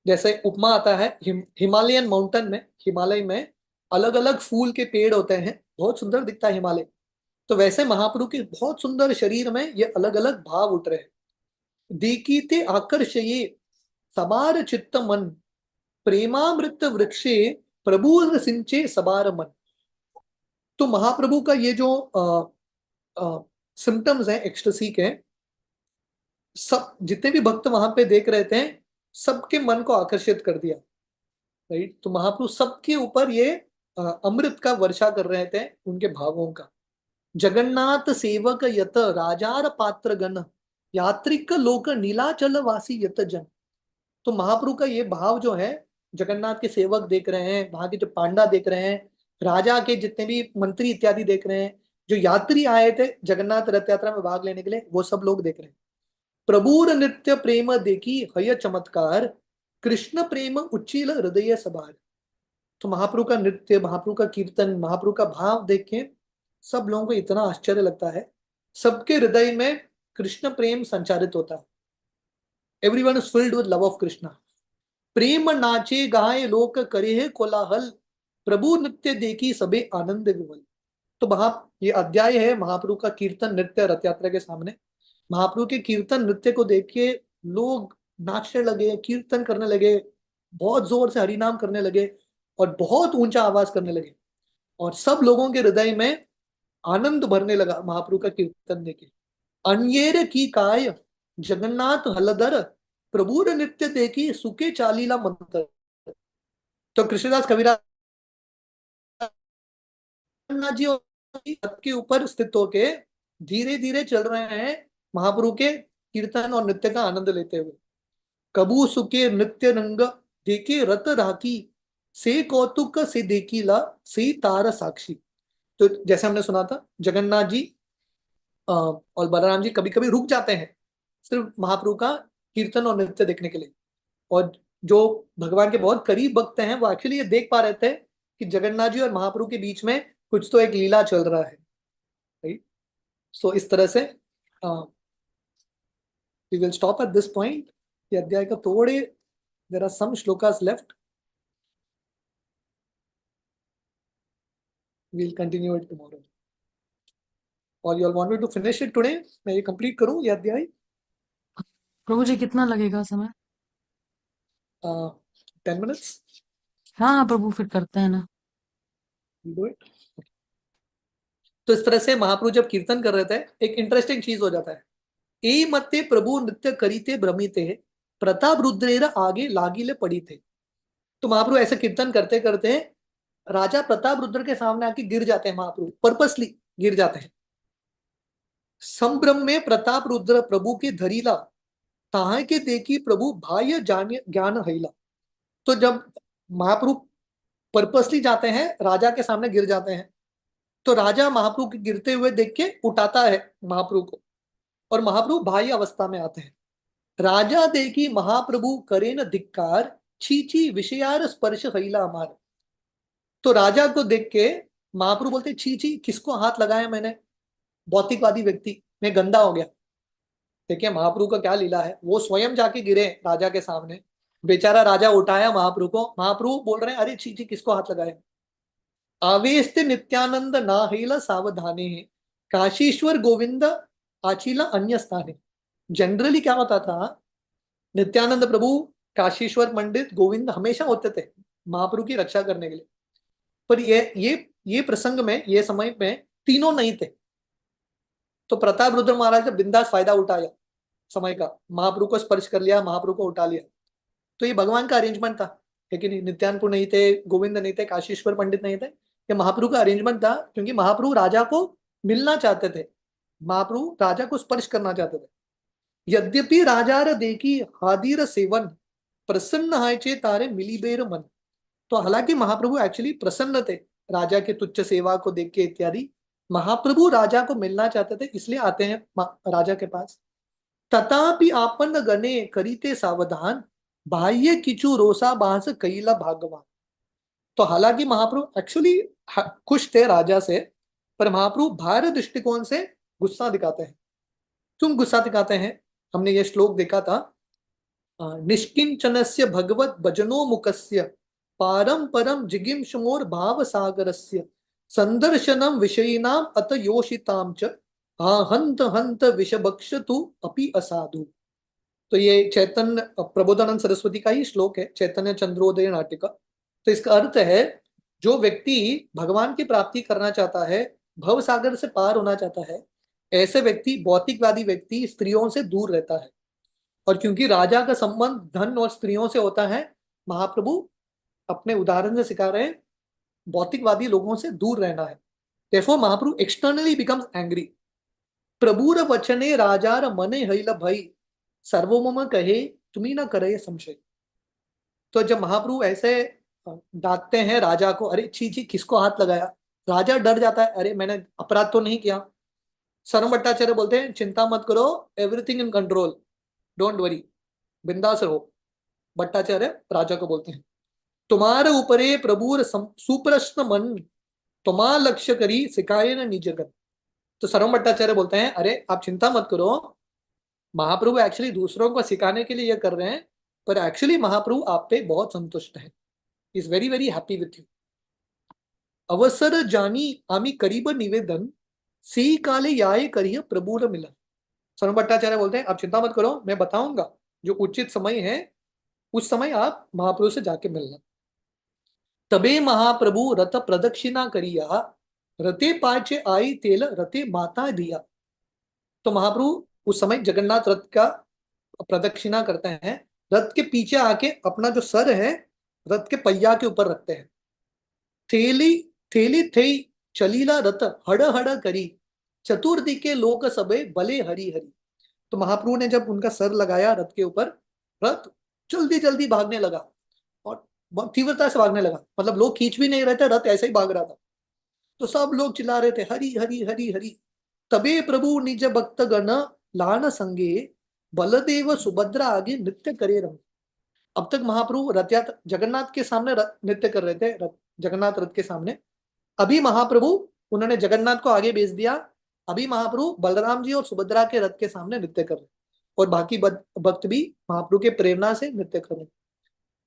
[SPEAKER 1] जैसे उपमा आता है हिमालयन माउंटेन में, हिमालय में अलग अलग फूल के पेड़ होते हैं, बहुत सुंदर दिखता है हिमालय। तो वैसे महाप्रभु के बहुत सुंदर शरीर में ये अलग अलग भाव उठ रहे हैं। देखीते आकर्षये सबार चित्त मन, प्रेमामृत वृक्षे प्रभु सिंचे सबार मन। तो महाप्रभु का ये जो सिम्टम्स हैं एक्सटेसी के, सब जितने भी भक्त वहां पे देख रहे थे, सबके मन को आकर्षित कर दिया। राइट, तो महाप्रभु सबके ऊपर ये अमृत का वर्षा कर रहे थे, उनके भावों का। जगन्नाथ सेवक यत राजार पात्र गण, यात्रिक लोक नीलाचल वासी यत जन। तो महाप्रभु का ये भाव जो है, जगन्नाथ के सेवक देख रहे हैं, वहां के जो पांडा देख रहे हैं, राजा के जितने भी मंत्री इत्यादि देख रहे हैं, जो यात्री आए थे जगन्नाथ रथ यात्रा में भाग लेने के लिए, वो सब लोग देख रहे हैं। प्रभुर नृत्य प्रेम देखी हय चमत्कार, कृष्ण प्रेम उच्चील हृदय सबार। तो महाप्रभु का नृत्य, महाप्रभु का कीर्तन, महाप्रभु का भाव देख के सब लोगों को इतना आश्चर्य लगता है, सबके हृदय में कृष्ण प्रेम संचारित होता है। Everyone is filled with love of Krishna. प्रेम नाचे गाए लोक करे कोलाहल, प्रभु नृत्य देखी सबे आनंद विवल। तो ये अध्याय है महाप्रभु का कीर्तन नृत्य रथ यात्रा के सामने। महाप्रभु के कीर्तन नृत्य को देख के लोग नाचने लगे, कीर्तन करने लगे, बहुत जोर से हरिनाम करने लगे और बहुत ऊंचा आवाज करने लगे, और सब लोगों के हृदय में आनंद भरने लगा महाप्रभु का कीर्तन देखे। अन्येर की काय जगन्नाथ हलधर, प्रभु नृत्य देखी सुखे चालीला मंत्र। तो कृष्णदास कविराज जी रथ के ऊपर स्थित होके धीरे धीरे चल रहे हैं, महाप्रभु के कीर्तन और नृत्य का आनंद लेते हुए। कबू सुके नृत्य रंग देखे रत राखी, से कौतुक से देखी ला से तार साक्षी। तो जैसे हमने सुना था, जगन्नाथ जी और बलराम जी कभी कभी रुक जाते हैं सिर्फ महाप्रभु का कीर्तन और नृत्य देखने के लिए। और जो भगवान के बहुत करीब भक्त हैं, वो एक्चुअली ये देख पा रहे थे कि जगन्नाथ जी और महाप्रभु के बीच में कुछ तो एक लीला चल रहा है। राइट, सो इस तरह से we will stop at this point. ये अध्याय का थोड़े, there are some shlokas left, we will continue it tomorrow. और you all want me to finish it today? मैं ये कंप्लीट करूं ये अध्याय?
[SPEAKER 2] प्रभु जी कितना लगेगा समय?
[SPEAKER 1] 10 minutes।
[SPEAKER 2] हाँ प्रभु, फिर करते हैं ना।
[SPEAKER 1] Do it। तो इस तरह से महाप्रभु जब कीर्तन कर रहे थे, एक इंटरेस्टिंग चीज हो जाता है। ए मते प्रभु नृत्य करीते भ्रमिते, प्रताप रुद्रेर आगे लागिले पड़ी थे। तो महाप्रभु ऐसे कीर्तन करते करते राजा प्रताप रुद्र के सामने आके गिर जाते हैं, महाप्रभु पर्पसली गिर जाते हैं। संभ्रम में प्रताप रुद्र प्रभु की धरीला, ताहे के देखी प्रभु भाय ज्ञान हईला। तो जब महाप्रभु पर्पसली जाते हैं, राजा के सामने गिर जाते हैं। तो राजा महाप्रभु के गिरते हुए देख के उठाता है महाप्रभु को, और महाप्रभु बाह्य अवस्था में आते हैं। राजा देखी महाप्रभु करे न धिक्कार, छीची विषयार स्पर्श हईला अमार। तो राजा को देख के महाप्रभु बोलते, छी छी, किसको हाथ लगाया मैंने, भौतिकवादी व्यक्ति, मैं गंदा हो गया। देखिए महाप्रभु का क्या लीला है, वो स्वयं जाके गिरे राजा के सामने, बेचारा राजा उठाया महाप्रभु को, महाप्रभु बोल रहे हैं अरे छी छी, किसको हाथ लगाया। आवेस्ते नित्यानंद नाहिल सावधाने, काशीश्वर गोविंद आचीला अन्य स्थाने। जनरली क्या होता था, नित्यानंद प्रभु, काशीश्वर पंडित, गोविंद हमेशा होते थे महाप्रभु की रक्षा करने के लिए, पर ये प्रसंग में, ये समय में तीनों नहीं थे। तो प्रताप रुद्र महाराज ने बिंदास फायदा उठाया समय का, महाप्रभु को स्पर्श कर लिया, महाप्रभु को उठा लिया। तो ये भगवान का अरेंजमेंट था, लेकिन नित्यानंदपुर नहीं थे, गोविंद नहीं थे, काशीश्वर पंडित नहीं थे, ये महाप्रभु का अरेंजमेंट था, क्योंकि महाप्रभु राजा को मिलना चाहते थे, महाप्रभु राजा को स्पर्श करना चाहते थे। यद्यपि राजार देखी हादीर सेवन, प्रसन्न है चे तारे मिली बेर मन। तो हालांकि महाप्रभु एक्चुअली प्रसन्न थे राजा के तुच्छ सेवा को देख के इत्यादि, महाप्रभु राजा को मिलना चाहते थे, इसलिए आते हैं राजा के पास। तथापि आपन गणे करीते सावधान, बाह्य किचु रोसा बास कैला भागवान। तो हालांकि महाप्रभु एक्चुअली खुश थे राजा से, पर महाप्रभु बाहर दृष्टिकोण से गुस्सा दिखाते हैं। क्यों गुस्सा दिखाते हैं, हमने ये श्लोक देखा था, निष्किंचनस्य भगवत भजनो मुखस्य, पारम परम जिगिंशमोर भाव सागरस्य, संदर्शनम विषयिनाम अत योषिताम च, हंत हंत विषभक्ष तु अपि असाधु। तो ये चैतन्य प्रबोधानंद सरस्वती का ही श्लोक है, चैतन्य चंद्रोदय नाटिका। तो इसका अर्थ है, जो व्यक्ति भगवान की प्राप्ति करना चाहता है, भव सागर से पार होना चाहता है, ऐसे व्यक्ति, भौतिकवादी व्यक्ति, स्त्रियों से दूर रहता है। और क्योंकि राजा का संबंध धन और स्त्रियों से होता है, महाप्रभु अपने उदाहरण से सिखा रहे हैं भौतिकवादी लोगों से दूर रहना है। Therefore, महाप्रभु एक्सटर्नली बिकम्स एंग्री। प्रभुर वचने राजार मने हईल भई, सर्वोमम कहे तुम्ही न करे संशय। तो जब महाप्रभु ऐसे डांटते हैं राजा को, अरे छी छी, किसको हाथ लगाया, राजा डर जाता है, अरे मैंने अपराध तो नहीं किया। सरम भट्टाचार्य बोलते हैं, चिंता मत करो, everything in control, don't worry, बिंदास रहो। भट्टाचार्य राजा को बोलते हैं, तुम्हारे ऊपरे प्रभुर सुप्रश्न मन, तुम्हारा लक्ष्य करी सिखाए न निज जगत। तो सरम भट्टाचार्य बोलते हैं, अरे आप चिंता मत करो, महाप्रभु एक्चुअली दूसरों को सिखाने के लिए ये कर रहे हैं, पर एक्चुअली महाप्रभु आप पे बहुत संतुष्ट है, is very very happy with you. अवसर जानी आमी करीब निवेदन, सी काले याय करिय प्रभुर मिलन। सरम भट्टाचार्य बोलते हैं, आप चिंता मत करो, मैं बताऊंगा जो उचित समय है, उस समय आप महाप्रभु से जाके मिलना। तबे महाप्रभु रथ प्रदक्षिणा करिया, रथे पाचे आई तेल रथे माता दिया। तो महाप्रभु उस समय जगन्नाथ रथ का प्रदक्षिणा करते हैं, रथ के पीछे आके अपना जो सर है रथ के पहिया के ऊपर रखते हैं। थेली थेली थेई चलीला रथ हड़ हड़ करी, चतुर्दिके लोक सबे भले हरि हरि। तो महाप्रभु ने जब उनका सर लगाया रथ के ऊपर, रथ जल्दी जल्दी भागने लगा और बहुत तीव्रता से भागने लगा, मतलब लोग खींच भी नहीं रहे थे, रथ ऐसे ही भाग रहा था। तो सब लोग चिल्ला रहे थे, हरि हरि हरि हरि। तबे प्रभु निज भक्त गण लान संगे, बलदेव सुभद्रा आगे नृत्य करे रंग। अब तक महाप्रभु रथ यात्रा जगन्नाथ के सामने नृत्य कर रहे थे, जगन्नाथ रथ के सामने। अभी महाप्रभु, उन्होंने जगन्नाथ को आगे भेज दिया, अभी महाप्रभु बलराम जी और सुभद्रा के रथ के सामने नृत्य कर रहे, और बाकी भक्त भी महाप्रभु के प्रेरणा से नृत्य कर रहे।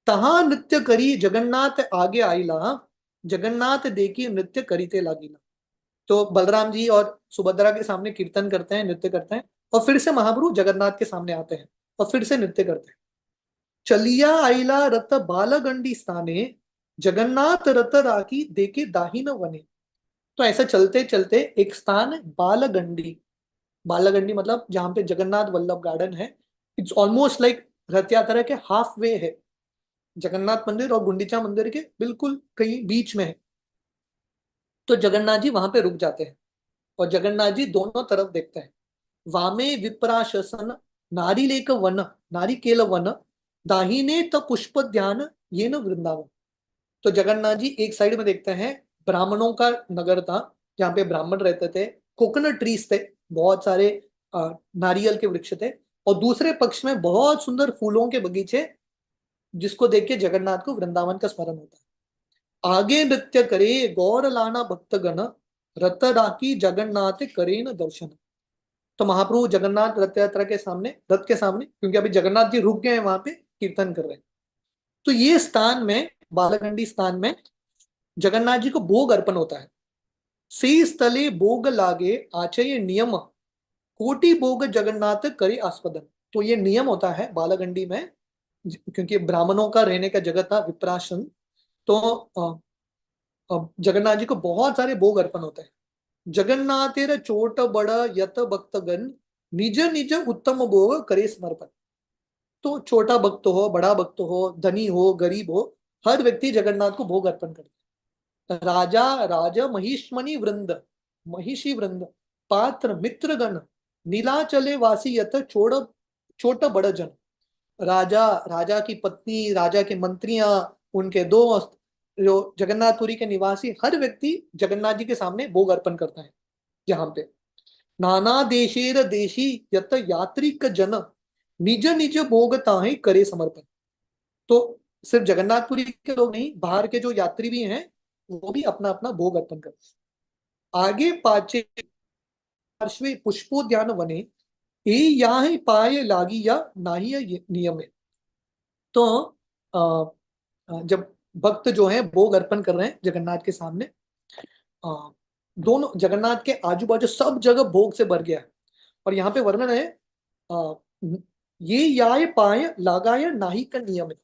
[SPEAKER 1] तहा नृत्य करी जगन्नाथ आगे आईला, जगन्नाथ देखी नृत्य करीते लागिला। तो बलराम जी और सुभद्रा के सामने कीर्तन करते हैं, नृत्य करते हैं, और फिर से महाप्रभु जगन्नाथ के सामने आते हैं और फिर से नृत्य करते हैं। चलिया आईला रथ बालगंडी स्थाने, जगन्नाथ रथ राखी देखे दाहिन वने। तो ऐसा चलते चलते एक स्थान बालगंडी, बालगंडी मतलब जहां पे जगन्नाथ वल्लभ गार्डन है, इट्स ऑलमोस्ट लाइक रथ यात्रा के हाफ वे है, जगन्नाथ मंदिर और गुंडीचा मंदिर के बिल्कुल कहीं बीच में है। तो जगन्नाथ जी वहां पे रुक जाते हैं और जगन्नाथ जी दोनों तरफ देखते हैं। वामे विप्राशसन नारी लेक वन, नारी केल वन, दाहिने त पुष्प ध्यान ये न वृंदावन। तो जगन्नाथ जी एक साइड में देखते हैं ब्राह्मणों का नगर था, जहाँ पे ब्राह्मण रहते थे, कोकोनट ट्रीज थे, बहुत सारे नारियल के वृक्ष थे, और दूसरे पक्ष में बहुत सुंदर फूलों के बगीचे, जिसको देख के जगन्नाथ को वृंदावन का स्मरण होता है। आगे नृत्य करे गौर लाना भक्तगण, रथ राखी जगन्नाथ करे न दर्शन। तो महाप्रभु जगन्नाथ रथ यात्रा के सामने, रथ के सामने, क्योंकि अभी जगन्नाथ जी रुक गए हैं वहां पे, कीर्तन कर रहे हैं। तो ये स्थान में, बालगंडी स्थान में जगन्नाथ जी को भोग अर्पण होता है। सी स्थले भोग लागे आचय नियम, कोटि भोग जगन्नाथ करे आस्पदन। तो ये नियम होता है बालागंडी में, क्योंकि ब्राह्मणों का रहने का जगह था, विप्राशन। तो जगन्नाथ जी को बहुत सारे भोग अर्पण होते हैं। जगन्नाथेर चोट बड़ यत भक्तगण, निज निज उत्तम भोग करे समर्पण। तो छोटा भक्त हो, बड़ा भक्त हो, धनी हो, गरीब हो, हर व्यक्ति जगन्नाथ को भोग अर्पण करता है। राजा राजा महिष्मणि वृंद, महिषी वृंद, पात्र मित्रगण, नीलाचले वासी यत छोड़ छोट बड़ जन। राजा, राजा की पत्नी, राजा के मंत्रियां, उनके दोस्त, जो जगन्नाथपुरी के निवासी, हर व्यक्ति जगन्नाथ जी के सामने भोग अर्पण करता है। जहां पे नाना देशेर देशी यत यात्रिक जन, निज निज भोग ताहि करे समर्पण। तो सिर्फ जगन्नाथपुरी के लोग नहीं, बाहर के जो यात्री भी हैं, वो भी अपना अपना भोग अर्पण करते हैं। आगे पाचे पार्श्वे पुष्पोद्यान वने, ए याहि पाय लागी या नाही नियमे। तो जब भक्त जो है भोग अर्पण कर रहे हैं जगन्नाथ के सामने, अ, दोनों जगन्नाथ के आजू बाजू सब जगह भोग से भर गया है। और यहाँ पे वर्णन है, अ, ये याय पाय लागाय नाही का नियम है।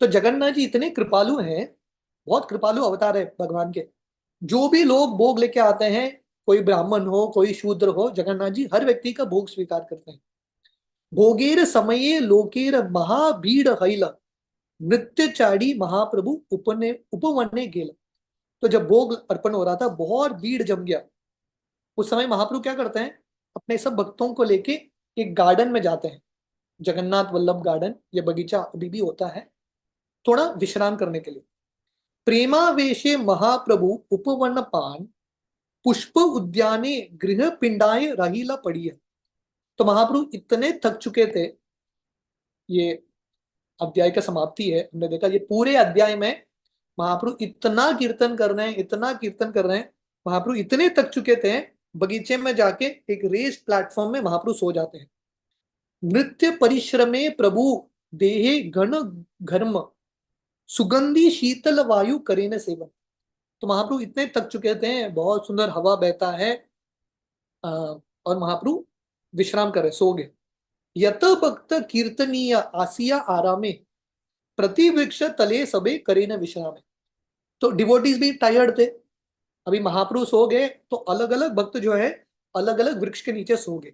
[SPEAKER 1] तो जगन्नाथ जी इतने कृपालु हैं, बहुत कृपालु अवतार है भगवान के। जो भी लोग भोग लेके आते हैं, कोई ब्राह्मण हो, कोई शूद्र हो, जगन्नाथ जी हर व्यक्ति का भोग स्वीकार करते हैं। भोगेर समये लोकेर महाभीड़ हैल, नृत्य चाड़ी महाप्रभु उपने उपवने गेल। तो जब भोग अर्पण हो रहा था, बहुत भीड़ जम गया। उस समय महाप्रभु क्या करते हैं, अपने सब भक्तों को लेके एक गार्डन में जाते हैं, जगन्नाथ वल्लभ गार्डन, ये बगीचा अभी भी होता है, थोड़ा विश्राम करने के लिए। प्रेमावेशे महाप्रभु उपवन पान, पुष्प उद्याने गृह पिंडाए रहीला पड़ी है। तो महाप्रभु इतने थक चुके थे, ये अध्याय का समाप्ति है, हमने देखा ये पूरे अध्याय में महाप्रभु इतना कीर्तन कर रहे हैं, इतना कीर्तन कर रहे हैं। महाप्रभु इतने थक चुके थे, बगीचे में जाके एक रेस प्लेटफॉर्म में महाप्रभु सो जाते हैं। नृत्य परिश्रमे प्रभु देहे घन घर्म, सुगंधी शीतल वायु करेन सेवन। तो महाप्रभु इतने थक चुके थे, बहुत सुंदर हवा बहता है, और महाप्रभु विश्राम करे, सो गए। यत भक्त कीर्तनीय आसिया आरामे, प्रति वृक्ष तले सबे करेन विश्राम। तो डिवोटीज भी टायर्ड थे, अभी महाप्रभु सो गए, तो अलग अलग भक्त जो है अलग अलग वृक्ष के नीचे सो गए।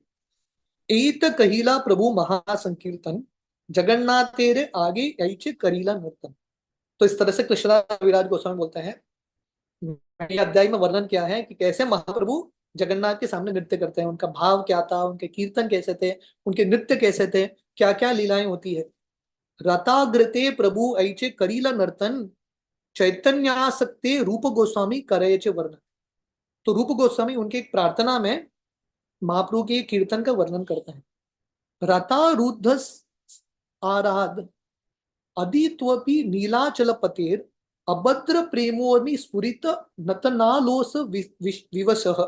[SPEAKER 1] एत कहिला प्रभु महासंकीर्तन, जगन्नाथ तेरे आगे ऐचे करीला नर्तन। तो इस तरह से कृष्णदास कविराज गोस्वामी बोलते हैं, ये अध्याय में वर्णन किया है कि कैसे महाप्रभु जगन्नाथ के सामने नृत्य करते हैं, उनका भाव क्या था, उनके कीर्तन कैसे थे, उनके नृत्य कैसे थे, क्या क्या लीलाएं होती है। रताग्रते प्रभु ऐचे करीला नर्तन, चैतन्यासक्ते रूप गोस्वामी करेचे वर्णन। तो रूप गोस्वामी उनके एक प्रार्थना में महाप्रभु के कीर्तन का वर्णन करते हैं। रतारुद्ध आराध अदित्वपि नीलाचल पतेर, अभद्र प्रेमोर्मि स्फुरित नतनालोस विवशः,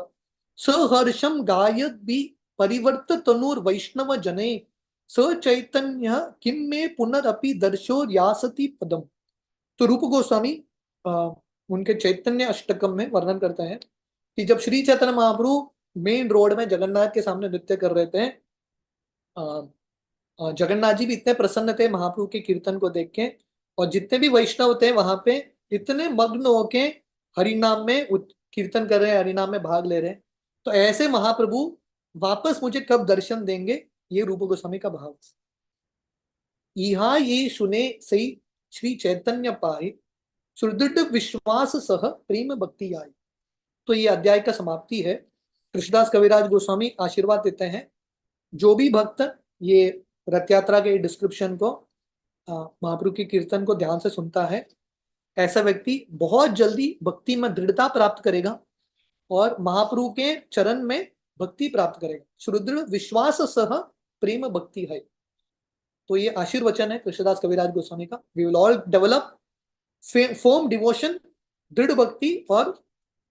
[SPEAKER 1] सहर्षम गायद भी परिवर्त तनुर वैष्णव जने, स चैतन्य किम में पुनरअपि दर्शो यासति पदम। तो रूप गोस्वामी उनके चैतन्य अष्टकम में वर्णन करते हैं कि जब श्री चैतन्य महाप्रभु मेन रोड में जगन्नाथ के सामने नृत्य कर रहे थे, जगन्नाथ जी भी इतने प्रसन्न थे महाप्रभु के कीर्तन को देख के, और जितने भी वैष्णव थे वहां पे इतने मग्न होके हरिनाम में कीर्तन कर रहे हैं, हरिनाम में भाग ले रहे हैं। तो ऐसे महाप्रभु वापस मुझे कब दर्शन देंगे, ये रूप गोस्वामी का भाव। इहा ये सुने सही श्री चैतन्य पाए, सुदृढ़ विश्वास सह प्रेम भक्ति आए। तो ये अध्याय का समाप्ति है। कृष्णदास कविराज गोस्वामी आशीर्वाद देते हैं, जो भी भक्त ये रथ यात्रा के डिस्क्रिप्शन को, महाप्रभु की कीर्तन को ध्यान से सुनता है, ऐसा व्यक्ति बहुत जल्दी भक्ति में दृढ़ता प्राप्त करेगा और महाप्रभु के चरण में भक्ति प्राप्त करेगा। सुदृढ़ विश्वास सह प्रेम भक्ति है। तो ये आशीर्वचन है कृष्णदास कविराज गोस्वामी का। We will all develop firm devotion, दृढ़ भक्ति और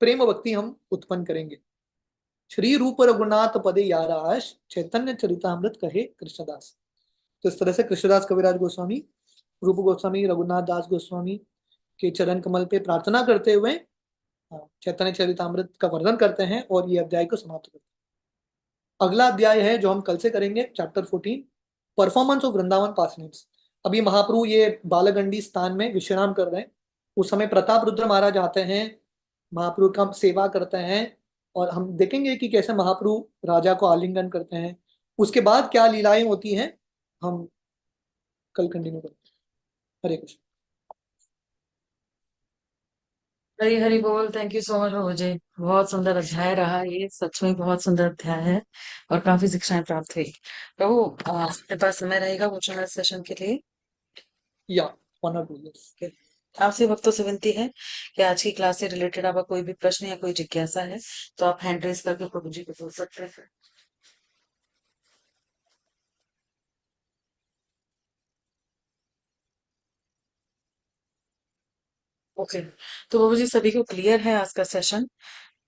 [SPEAKER 1] प्रेम भक्ति हम उत्पन्न करेंगे। श्री रूप रघुनाथ पदे याराश चैतन्य चरितामृत कहे कृष्णदास। तो इस तरह से कृष्णदास कविराज गोस्वामी रूप गोस्वामी रघुनाथ दास गोस्वामी के चरण कमल पे प्रार्थना करते हुए चैतन्य चरितामृत का वर्णन करते हैं और ये अध्याय को समाप्त करते हैं। अगला अध्याय है जो हम कल से करेंगे, चैप्टर 14, परफॉर्मेंस ऑफ वृंदावन पासनेम्स। अभी महाप्रभु ये बालगंडी स्थान में विश्राम कर रहे हैं। उस समय प्रताप रुद्र महाराज आते हैं, महाप्रभु का सेवा करते हैं और हम देखेंगे कि कैसे महाप्रभु राजा को आलिंगन करते हैं। उसके बाद क्या लीलाएं होती हैं हम कल कंटिन्यू करेंगे। हरे कृष्ण।
[SPEAKER 2] हरी हरी बोल। थैंक यू सो मच बाबू जी। बहुत सुंदर अध्याय रहा ये, सच में बहुत सुंदर अध्याय है और काफी शिक्षाएं प्राप्त हुई। प्रभु आपके पास समय रहेगा क्वेश्चन सेशन के लिए?
[SPEAKER 1] या
[SPEAKER 2] Okay. आपसे भक्तों से विनती है कि आज की क्लास से रिलेटेड आपका कोई भी प्रश्न या कोई जिज्ञासा है तो आप हैंड रेज करके प्रभु जी को पूछ सकते हैं। ओके, तो बाबू जी सभी को क्लियर है आज का सेशन?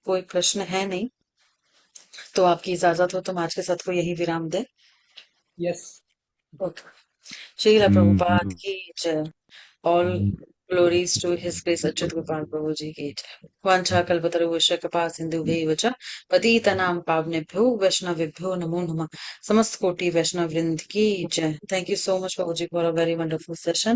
[SPEAKER 2] कोई प्रश्न है नहीं? तो आपकी इजाजत हो तो हम आज के सत्र को यही विराम दें।
[SPEAKER 1] यस।
[SPEAKER 2] ओके। श्रील प्रभुपाद की जय। All glories to his grace Achyuta Gopal Prabhu ji की जय। वांछा कल्पतरुश्च कृपा सिंधुभ्यैव च पतितानां पावनेभ्यो वैष्णवेभ्यो नमो नमः। समस्त कोटि वैष्णव वृंद की जय। Thank you so much Prabhu ji for a very wonderful session.